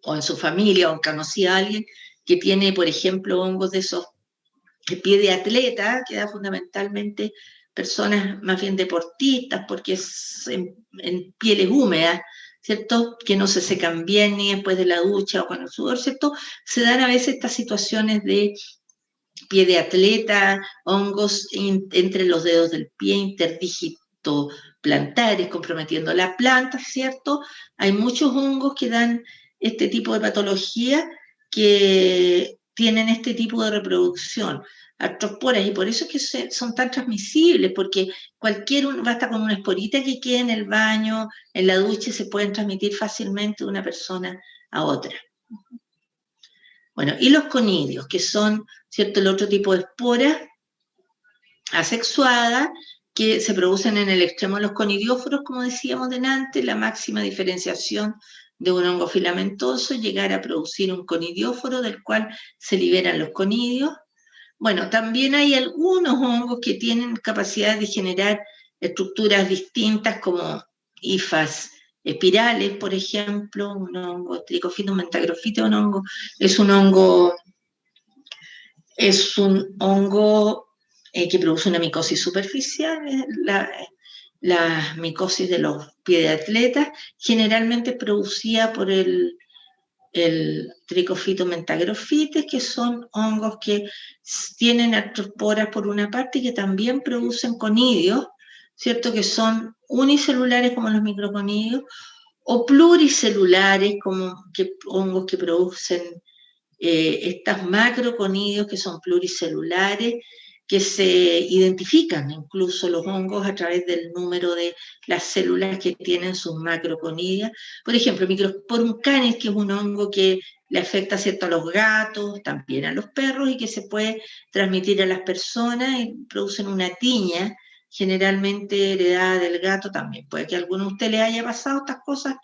o en su familia, o conocía a alguien que tiene, por ejemplo, hongos de esos de pie de atleta, que da fundamentalmente personas más bien deportistas, porque es en pieles húmedas, ¿cierto? Que no se secan bien ni después de la ducha o con el sudor, ¿cierto? Se dan a veces estas situaciones de pie de atleta, hongos entre los dedos del pie, interdígito plantares, comprometiendo la planta, ¿cierto? Hay muchos hongos que dan este tipo de patología que tienen este tipo de reproducción, artrosporas, y por eso es que son tan transmisibles, porque basta con una esporita que quede en el baño, en la ducha, y se pueden transmitir fácilmente de una persona a otra. Bueno, y los conidios, que son, ¿cierto?, el otro tipo de esporas asexuadas que se producen en el extremo de los conidióforos, como decíamos delante, la máxima diferenciación de un hongo filamentoso, llegar a producir un conidióforo del cual se liberan los conidios. Bueno, también hay algunos hongos que tienen capacidad de generar estructuras distintas como hifas espirales, por ejemplo, un hongo Trichofitum mentagrofite, es un hongo que produce una micosis superficial, la micosis de los pies de atleta, generalmente producida por el Trichofitum mentagrofite, que son hongos que tienen artrosporas por una parte y que también producen conidios, ¿cierto?, que son unicelulares como los microconidios, o pluricelulares como hongos que producen estas macroconidios, que son pluricelulares, que se identifican incluso los hongos a través del número de las células que tienen sus macroconidias. Por ejemplo, Microsporum canis, que es un hongo que le afecta, ¿cierto?, a los gatos, también a los perros, y que se puede transmitir a las personas y producen una tiña, generalmente heredada del gato también. Puede que a alguno de ustedes le haya pasado estas cosas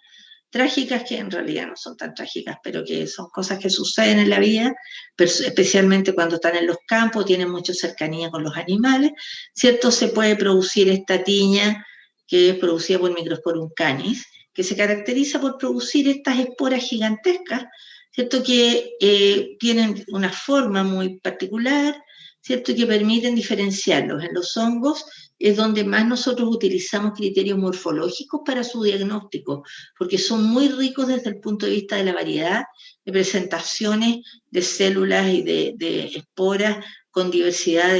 trágicas, que en realidad no son tan trágicas, pero que son cosas que suceden en la vida, especialmente cuando están en los campos, tienen mucha cercanía con los animales, ¿cierto? Se puede producir esta tiña que es producida por Microsporum canis, que se caracteriza por producir estas esporas gigantescas, ¿cierto?, que tienen una forma muy particular, ¿cierto?, y que permiten diferenciarlos. En los hongos es donde más nosotros utilizamos criterios morfológicos para su diagnóstico, porque son muy ricos desde el punto de vista de la variedad de presentaciones de células y de esporas con diversidad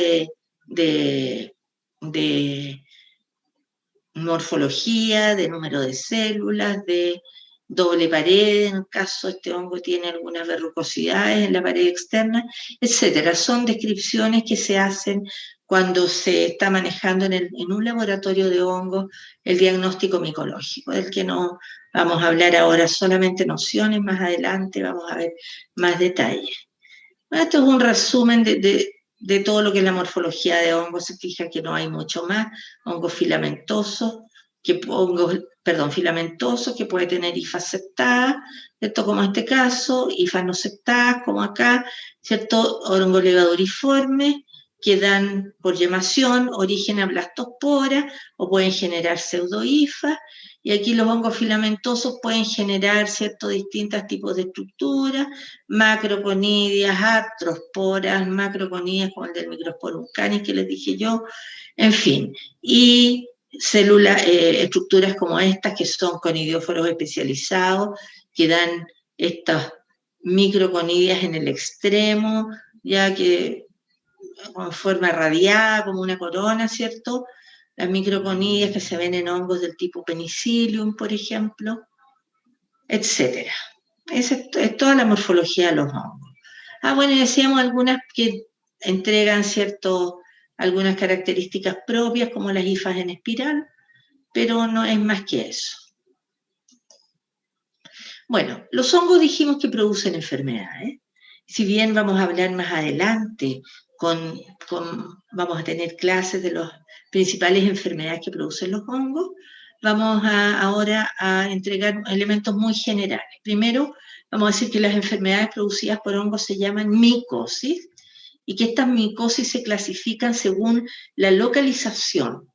de morfología, de número de células, de doble pared, en el caso este hongo tiene algunas verrucosidades en la pared externa, etcétera. Son descripciones que se hacen cuando se está manejando en un laboratorio de hongos el diagnóstico micológico, del que no vamos a hablar ahora, solamente nociones, más adelante vamos a ver más detalles. Bueno, esto es un resumen de todo lo que es la morfología de hongos. Se fija que no hay mucho más. Hongos filamentosos, filamentosos que puede tener hifas septadas, ¿cierto? Como en este caso, hifas no septadas, como acá, ¿cierto? Hongos levaduriformes, que dan por yemación origen a blastospora o pueden generar pseudohifas. Y aquí los hongos filamentosos pueden generar, ¿cierto?, distintos tipos de estructuras, macroconidias, artrosporas, macroconidias como el del Microsporum canis que les dije yo, en fin. Y células, estructuras como estas que son conidióforos especializados, que dan estas microconidias en el extremo, ya que con forma radiada, como una corona, ¿cierto? Las microconidias que se ven en hongos del tipo Penicillium, por ejemplo, etc. Esa es toda la morfología de los hongos. Bueno, decíamos algunas que entregan, ¿cierto?, algunas características propias, como las hifas en espiral, pero no es más que eso. Bueno, los hongos dijimos que producen enfermedades. Si bien vamos a hablar más adelante, vamos a tener clases de las principales enfermedades que producen los hongos, vamos ahora a entregar elementos muy generales. Primero, vamos a decir que las enfermedades producidas por hongos se llaman micosis, y que estas micosis se clasifican según la localización.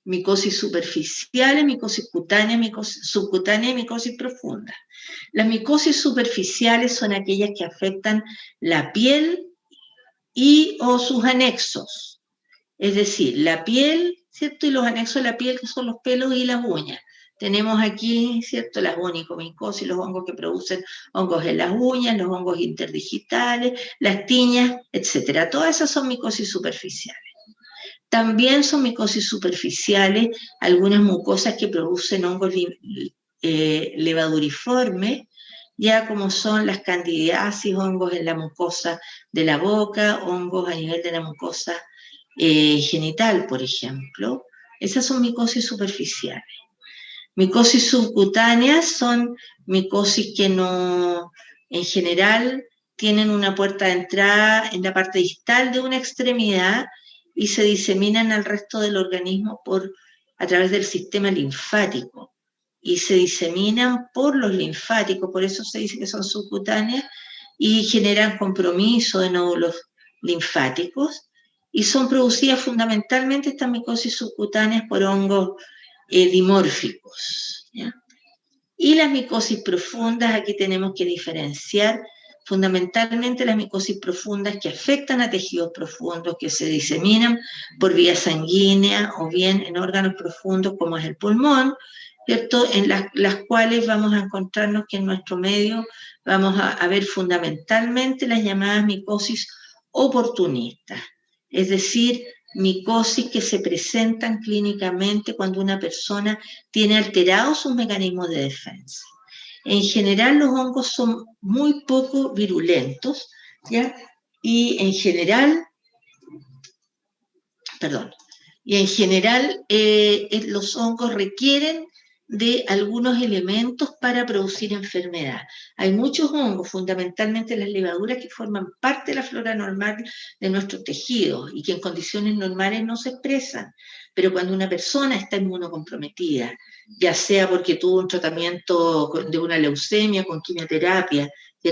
Micosis superficiales, micosis cutánea, micosis subcutánea y micosis profunda. Las micosis superficiales son aquellas que afectan la piel o sus anexos. Es decir, la piel, ¿cierto? Y los anexos de la piel, que son los pelos y las uñas. Tenemos aquí, ¿cierto?, las onicomicosis, los hongos que producen hongos en las uñas, los hongos interdigitales, las tiñas, etc. Todas esas son micosis superficiales. También son micosis superficiales algunas mucosas que producen hongos levaduriformes, ya como son las candidiasis, hongos en la mucosa de la boca, hongos a nivel de la mucosa genital, por ejemplo. Esas son micosis superficiales. Micosis subcutáneas son micosis que no, en general, tienen una puerta de entrada en la parte distal de una extremidad y se diseminan al resto del organismo a través del sistema linfático. Y se diseminan por los linfáticos, por eso se dice que son subcutáneas, y generan compromiso de nódulos linfáticos, y son producidas fundamentalmente estas micosis subcutáneas por hongos dimórficos, ¿ya? Y las micosis profundas, aquí tenemos que diferenciar fundamentalmente las micosis profundas que afectan a tejidos profundos, que se diseminan por vía sanguínea o bien en órganos profundos como es el pulmón, ¿cierto? En las cuales vamos a encontrarnos que en nuestro medio vamos a ver fundamentalmente las llamadas micosis oportunistas, es decir, micosis que se presentan clínicamente cuando una persona tiene alterados sus mecanismos de defensa. En general los hongos son muy poco virulentos, ¿ya? Y en general los hongos requieren de algunos elementos para producir enfermedad. Hay muchos hongos, fundamentalmente las levaduras, que forman parte de la flora normal de nuestros tejidos y que en condiciones normales no se expresan, pero cuando una persona está inmunocomprometida, ya sea porque tuvo un tratamiento de una leucemia con quimioterapia,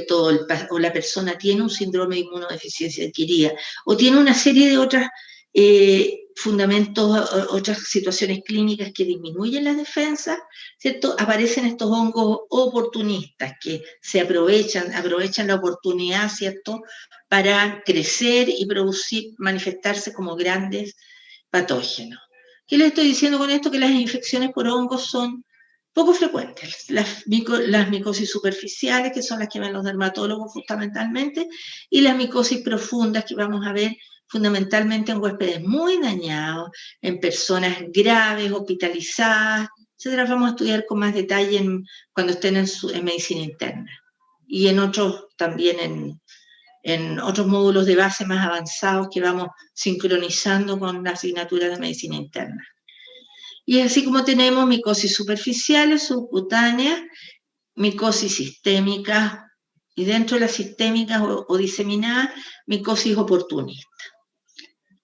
o la persona tiene un síndrome de inmunodeficiencia adquirida, o tiene una serie de otras fundamentos, otras situaciones clínicas que disminuyen las defensas, ¿cierto? Aparecen estos hongos oportunistas que se aprovechan la oportunidad, ¿cierto?, para crecer y producir, manifestarse como grandes patógenos. ¿Qué les estoy diciendo con esto? Que las infecciones por hongos son poco frecuentes. Las micosis superficiales, que son las que ven los dermatólogos fundamentalmente, y las micosis profundas, que vamos a ver fundamentalmente en huéspedes muy dañados, en personas graves, hospitalizadas, etcétera. Vamos a estudiar con más detalle cuando estén en medicina interna. Y en otros también en otros módulos de base más avanzados que vamos sincronizando con la asignatura de medicina interna. Y así como tenemos micosis superficiales, subcutáneas, micosis sistémicas, y dentro de las sistémicas o diseminadas, micosis oportunista.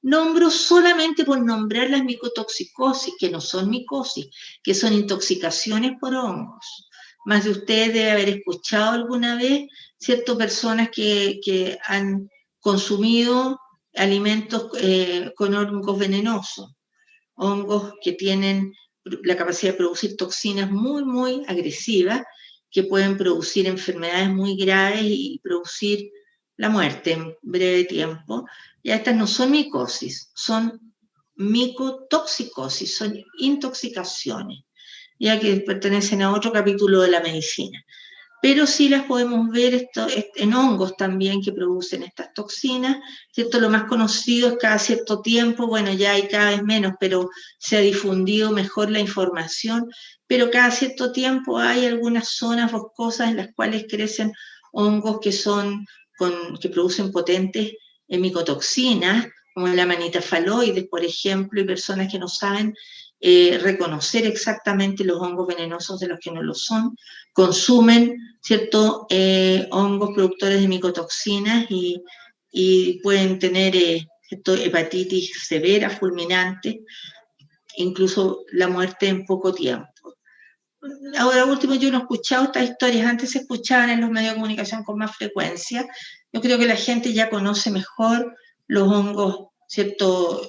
Nombro solamente por nombrar las micotoxicosis, que no son micosis, que son intoxicaciones por hongos. Más de ustedes debe haber escuchado alguna vez, ¿cierto?, personas que han consumido alimentos con hongos venenosos, hongos que tienen la capacidad de producir toxinas muy, muy agresivas, que pueden producir enfermedades muy graves y producir la muerte en breve tiempo. Y estas no son micosis, son micotoxicosis, son intoxicaciones, ya que pertenecen a otro capítulo de la medicina. Pero sí las podemos ver en hongos también que producen estas toxinas, ¿cierto? Lo más conocido es cada cierto tiempo, bueno, ya hay cada vez menos, pero se ha difundido mejor la información, pero cada cierto tiempo hay algunas zonas boscosas en las cuales crecen hongos que producen potentes micotoxinas, como la Amanita phalloides, por ejemplo, y personas que no saben reconocer exactamente los hongos venenosos de los que no lo son, consumen, ¿cierto?, hongos productores de micotoxinas y pueden tener hepatitis severa, fulminante, incluso la muerte en poco tiempo. Ahora último, yo no he escuchado estas historias, antes se escuchaban en los medios de comunicación con más frecuencia. Yo creo que la gente ya conoce mejor los hongos, ¿cierto?,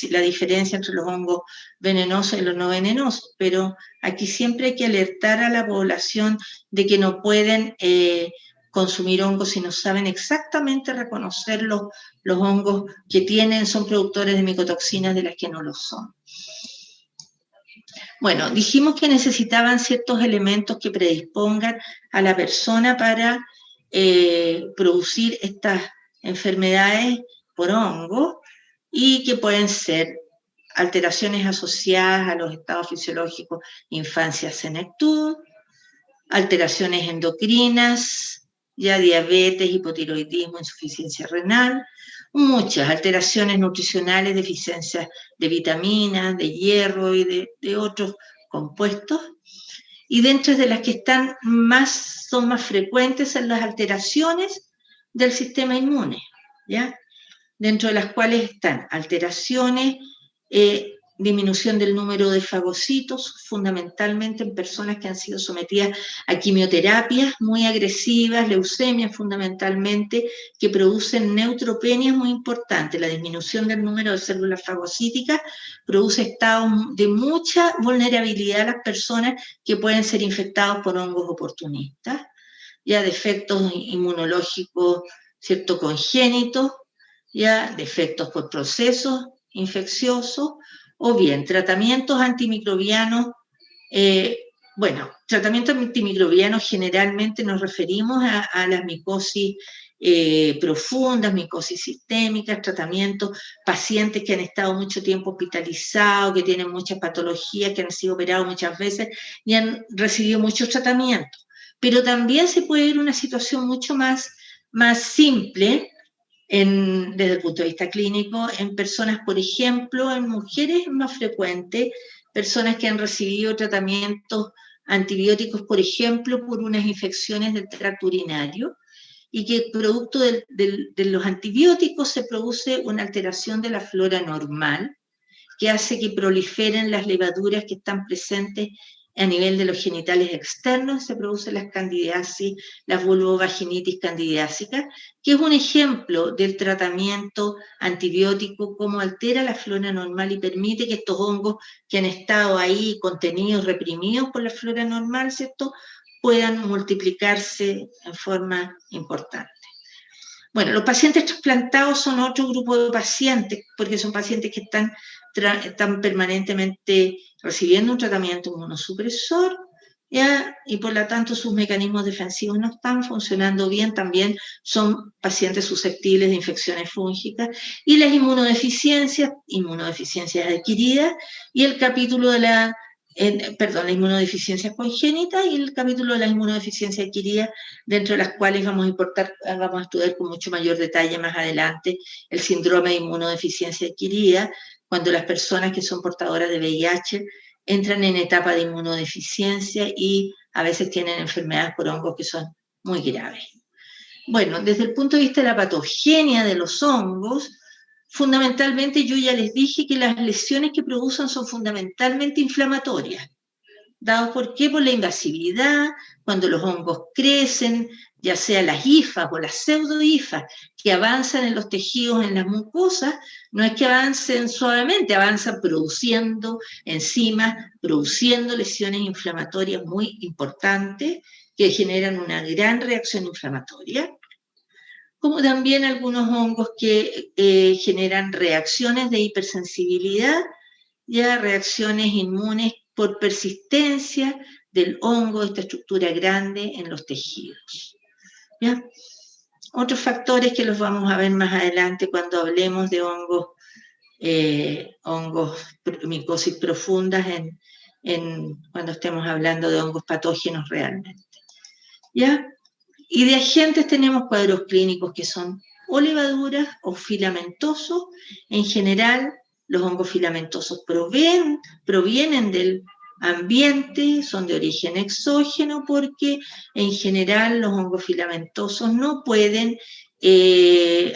la diferencia entre los hongos venenosos y los no venenosos, pero aquí siempre hay que alertar a la población de que no pueden consumir hongos si no saben exactamente reconocer los hongos que son productores de micotoxinas de las que no lo son. Bueno, dijimos que necesitaban ciertos elementos que predispongan a la persona para producir estas enfermedades por hongo y que pueden ser alteraciones asociadas a los estados fisiológicos, infancia, senectud, alteraciones endocrinas, ya diabetes, hipotiroidismo, insuficiencia renal, muchas alteraciones nutricionales, deficiencias de vitaminas, de hierro y de otros compuestos. Y dentro de las que son más frecuentes son las alteraciones del sistema inmune, ¿ya? Dentro de las cuales están alteraciones, disminución del número de fagocitos, fundamentalmente en personas que han sido sometidas a quimioterapias muy agresivas, leucemias fundamentalmente, que producen neutropenias muy importantes. La disminución del número de células fagocíticas produce estados de mucha vulnerabilidad a las personas que pueden ser infectados por hongos oportunistas, ya defectos inmunológicos, ¿cierto?, congénitos, ya defectos por procesos infecciosos, o bien tratamientos antimicrobianos. Tratamientos antimicrobianos generalmente nos referimos a las micosis profundas, micosis sistémicas, tratamientos, pacientes que han estado mucho tiempo hospitalizados, que tienen muchas patologías, que han sido operados muchas veces y han recibido muchos tratamientos. Pero también se puede ver una situación mucho más simple, desde el punto de vista clínico, en personas, por ejemplo, en mujeres es más frecuente, personas que han recibido tratamientos antibióticos, por ejemplo, por unas infecciones del tracto urinario, y que producto de los antibióticos se produce una alteración de la flora normal, que hace que proliferen las levaduras que están presentes a nivel de los genitales externos, se producen las candidiasis, las vulvovaginitis candidiásicas, que es un ejemplo del tratamiento antibiótico, cómo altera la flora normal y permite que estos hongos que han estado ahí contenidos, reprimidos por la flora normal, ¿cierto?, puedan multiplicarse en forma importante. Bueno, los pacientes trasplantados son otro grupo de pacientes, porque son pacientes que están permanentemente recibiendo un tratamiento inmunosupresor, ¿ya? Y por lo tanto sus mecanismos defensivos no están funcionando bien, también son pacientes susceptibles de infecciones fúngicas, y las inmunodeficiencias adquiridas, y el capítulo de la inmunodeficiencia congénita y el capítulo de la inmunodeficiencia adquirida, dentro de las cuales vamos a estudiar con mucho mayor detalle más adelante el síndrome de inmunodeficiencia adquirida, cuando las personas que son portadoras de VIH entran en etapa de inmunodeficiencia y a veces tienen enfermedades por hongos que son muy graves. Bueno, desde el punto de vista de la patogenia de los hongos, fundamentalmente yo ya les dije que las lesiones que producen son fundamentalmente inflamatorias. ¿Dado por qué? Por la invasividad, cuando los hongos crecen, ya sea las hifas o las pseudohifas, que avanzan en los tejidos, en las mucosas, no es que avancen suavemente, avanzan produciendo enzimas, produciendo lesiones inflamatorias muy importantes que generan una gran reacción inflamatoria, como también algunos hongos que generan reacciones de hipersensibilidad, ya reacciones inmunes por persistencia del hongo, esta estructura grande en los tejidos. ¿Ya? Otros factores que los vamos a ver más adelante cuando hablemos de hongos micosis profundas, cuando estemos hablando de hongos patógenos realmente. ¿Ya? Y de agentes tenemos cuadros clínicos que son o levaduras o filamentosos. En general, los hongos filamentosos provienen del ambiente, son de origen exógeno, porque en general los hongos filamentosos no pueden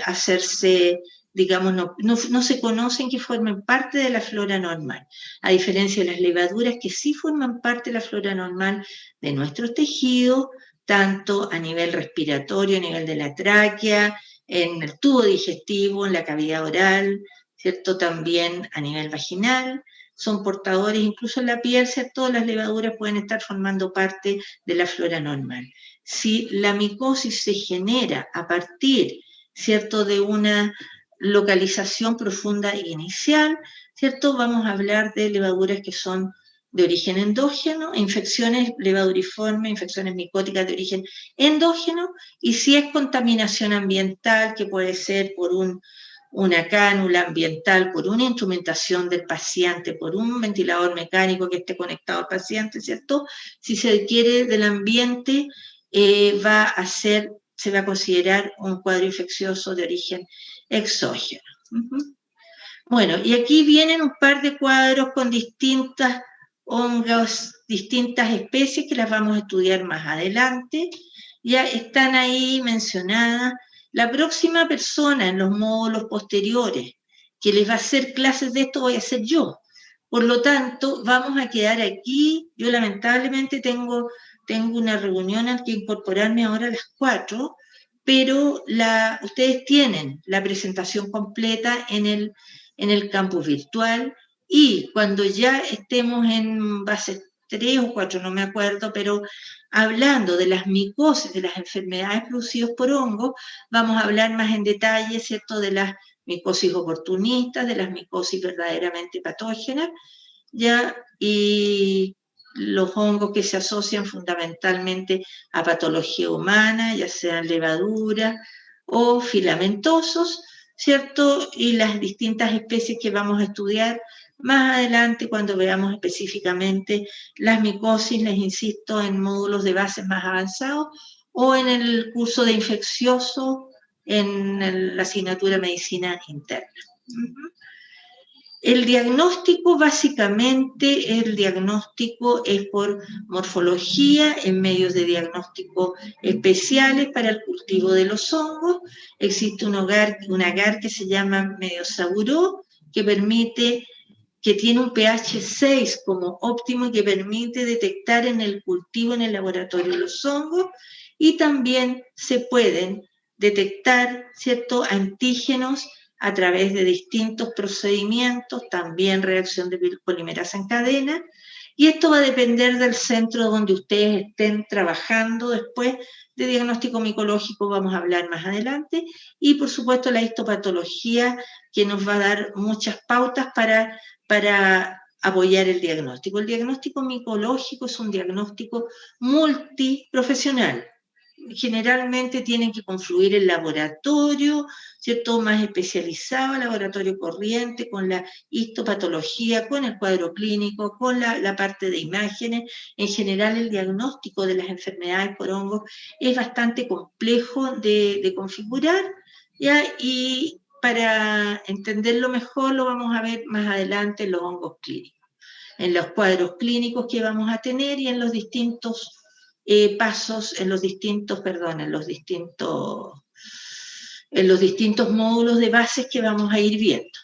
hacerse, digamos, no se conocen que formen parte de la flora normal, a diferencia de las levaduras que sí forman parte de la flora normal de nuestros tejidos, tanto a nivel respiratorio, a nivel de la tráquea, en el tubo digestivo, en la cavidad oral, ¿cierto? También a nivel vaginal, son portadores, incluso en la piel, ¿cierto? Las levaduras pueden estar formando parte de la flora normal. Si la micosis se genera a partir, ¿cierto?, de una localización profunda inicial, ¿cierto?, vamos a hablar de levaduras que son de origen endógeno, infecciones levaduriformes, infecciones micóticas de origen endógeno, y si es contaminación ambiental, que puede ser por una cánula ambiental, por una instrumentación del paciente, por un ventilador mecánico que esté conectado al paciente, ¿cierto? Si se adquiere del ambiente, se va a considerar un cuadro infeccioso de origen exógeno. Bueno, y aquí vienen un par de cuadros con distintas hongos, distintas especies que las vamos a estudiar más adelante. Ya están ahí mencionadas. La próxima persona en los módulos posteriores que les va a hacer clases de esto voy a ser yo. Por lo tanto, vamos a quedar aquí. Yo lamentablemente tengo una reunión al que incorporarme ahora a las 4, pero ustedes tienen la presentación completa en el campus virtual, y cuando ya estemos en base 3 o 4, no me acuerdo, pero hablando de las micosis, de las enfermedades producidas por hongos, vamos a hablar más en detalle, ¿cierto?, de las micosis oportunistas, de las micosis verdaderamente patógenas, ¿ya? Y los hongos que se asocian fundamentalmente a patología humana, ya sean levaduras o filamentosos, ¿cierto? Y las distintas especies que vamos a estudiar más adelante cuando veamos específicamente las micosis, les insisto, en módulos de bases más avanzados o en el curso de infeccioso en la asignatura de medicina interna. El diagnóstico, básicamente, es por morfología, en medios de diagnóstico especiales para el cultivo de los hongos. Existe un agar que se llama Mediosaburó, que tiene un pH 6 como óptimo y que permite detectar en el cultivo, en el laboratorio, los hongos, y también se pueden detectar, ¿cierto?, antígenos a través de distintos procedimientos, también reacción de polimerasa en cadena, Y esto va a depender del centro donde ustedes estén trabajando después. De diagnóstico micológico vamos a hablar más adelante, y por supuesto la histopatología, que nos va a dar muchas pautas para apoyar el diagnóstico. El diagnóstico micológico es un diagnóstico multiprofesional. Generalmente tienen que confluir el laboratorio, ¿cierto?, más especializado, el laboratorio corriente, con la histopatología, con el cuadro clínico, con la parte de imágenes. En general, el diagnóstico de las enfermedades por hongos es bastante complejo de configurar, ¿ya? Y para entenderlo mejor lo vamos a ver más adelante en los hongos clínicos, en los cuadros clínicos que vamos a tener y en los distintos pasos, en los distintos módulos de bases que vamos a ir viendo.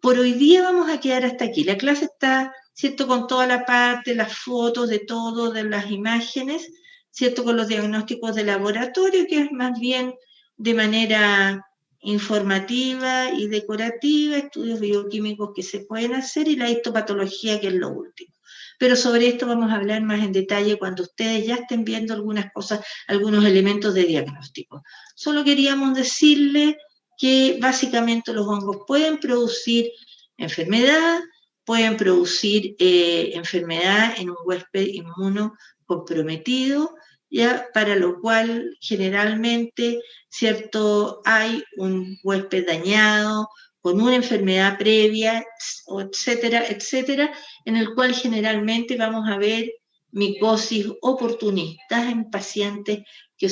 Por hoy día vamos a quedar hasta aquí. La clase está, ¿cierto?, con toda la parte, las fotos de todo, de las imágenes, ¿cierto?, con los diagnósticos de laboratorio, que es más bien de manera informativa y decorativa, estudios bioquímicos que se pueden hacer, y la histopatología, que es lo último. Pero sobre esto vamos a hablar más en detalle cuando ustedes ya estén viendo algunas cosas, algunos elementos de diagnóstico. Solo queríamos decirle que básicamente los hongos pueden producir enfermedad, pueden producir enfermedad en un huésped inmunocomprometido, ya, para lo cual generalmente, ¿cierto?, hay un huésped dañado, con una enfermedad previa, etcétera, etcétera, en el cual generalmente vamos a ver micosis oportunistas en pacientes que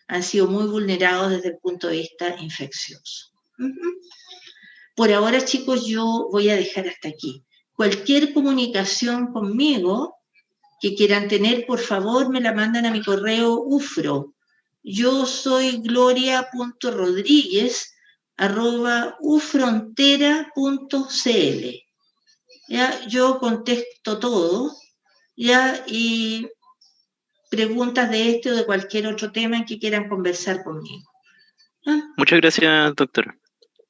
han sido muy vulnerados desde el punto de vista infeccioso. Por ahora, chicos, yo voy a dejar hasta aquí. Cualquier comunicación conmigo que quieran tener, por favor, me la mandan a mi correo UFRO. Yo soy gloria.rodríguez@ufrontera.cl. ¿Ya? Yo contesto todo, ¿ya? Y preguntas de este o de cualquier otro tema en que quieran conversar conmigo. ¿Ya? Muchas gracias, doctora.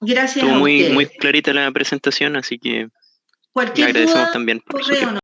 Gracias Estuvo a muy ustedes. clarita la presentación, así que le Cualquier agradecemos duda, también por su correo tiempo.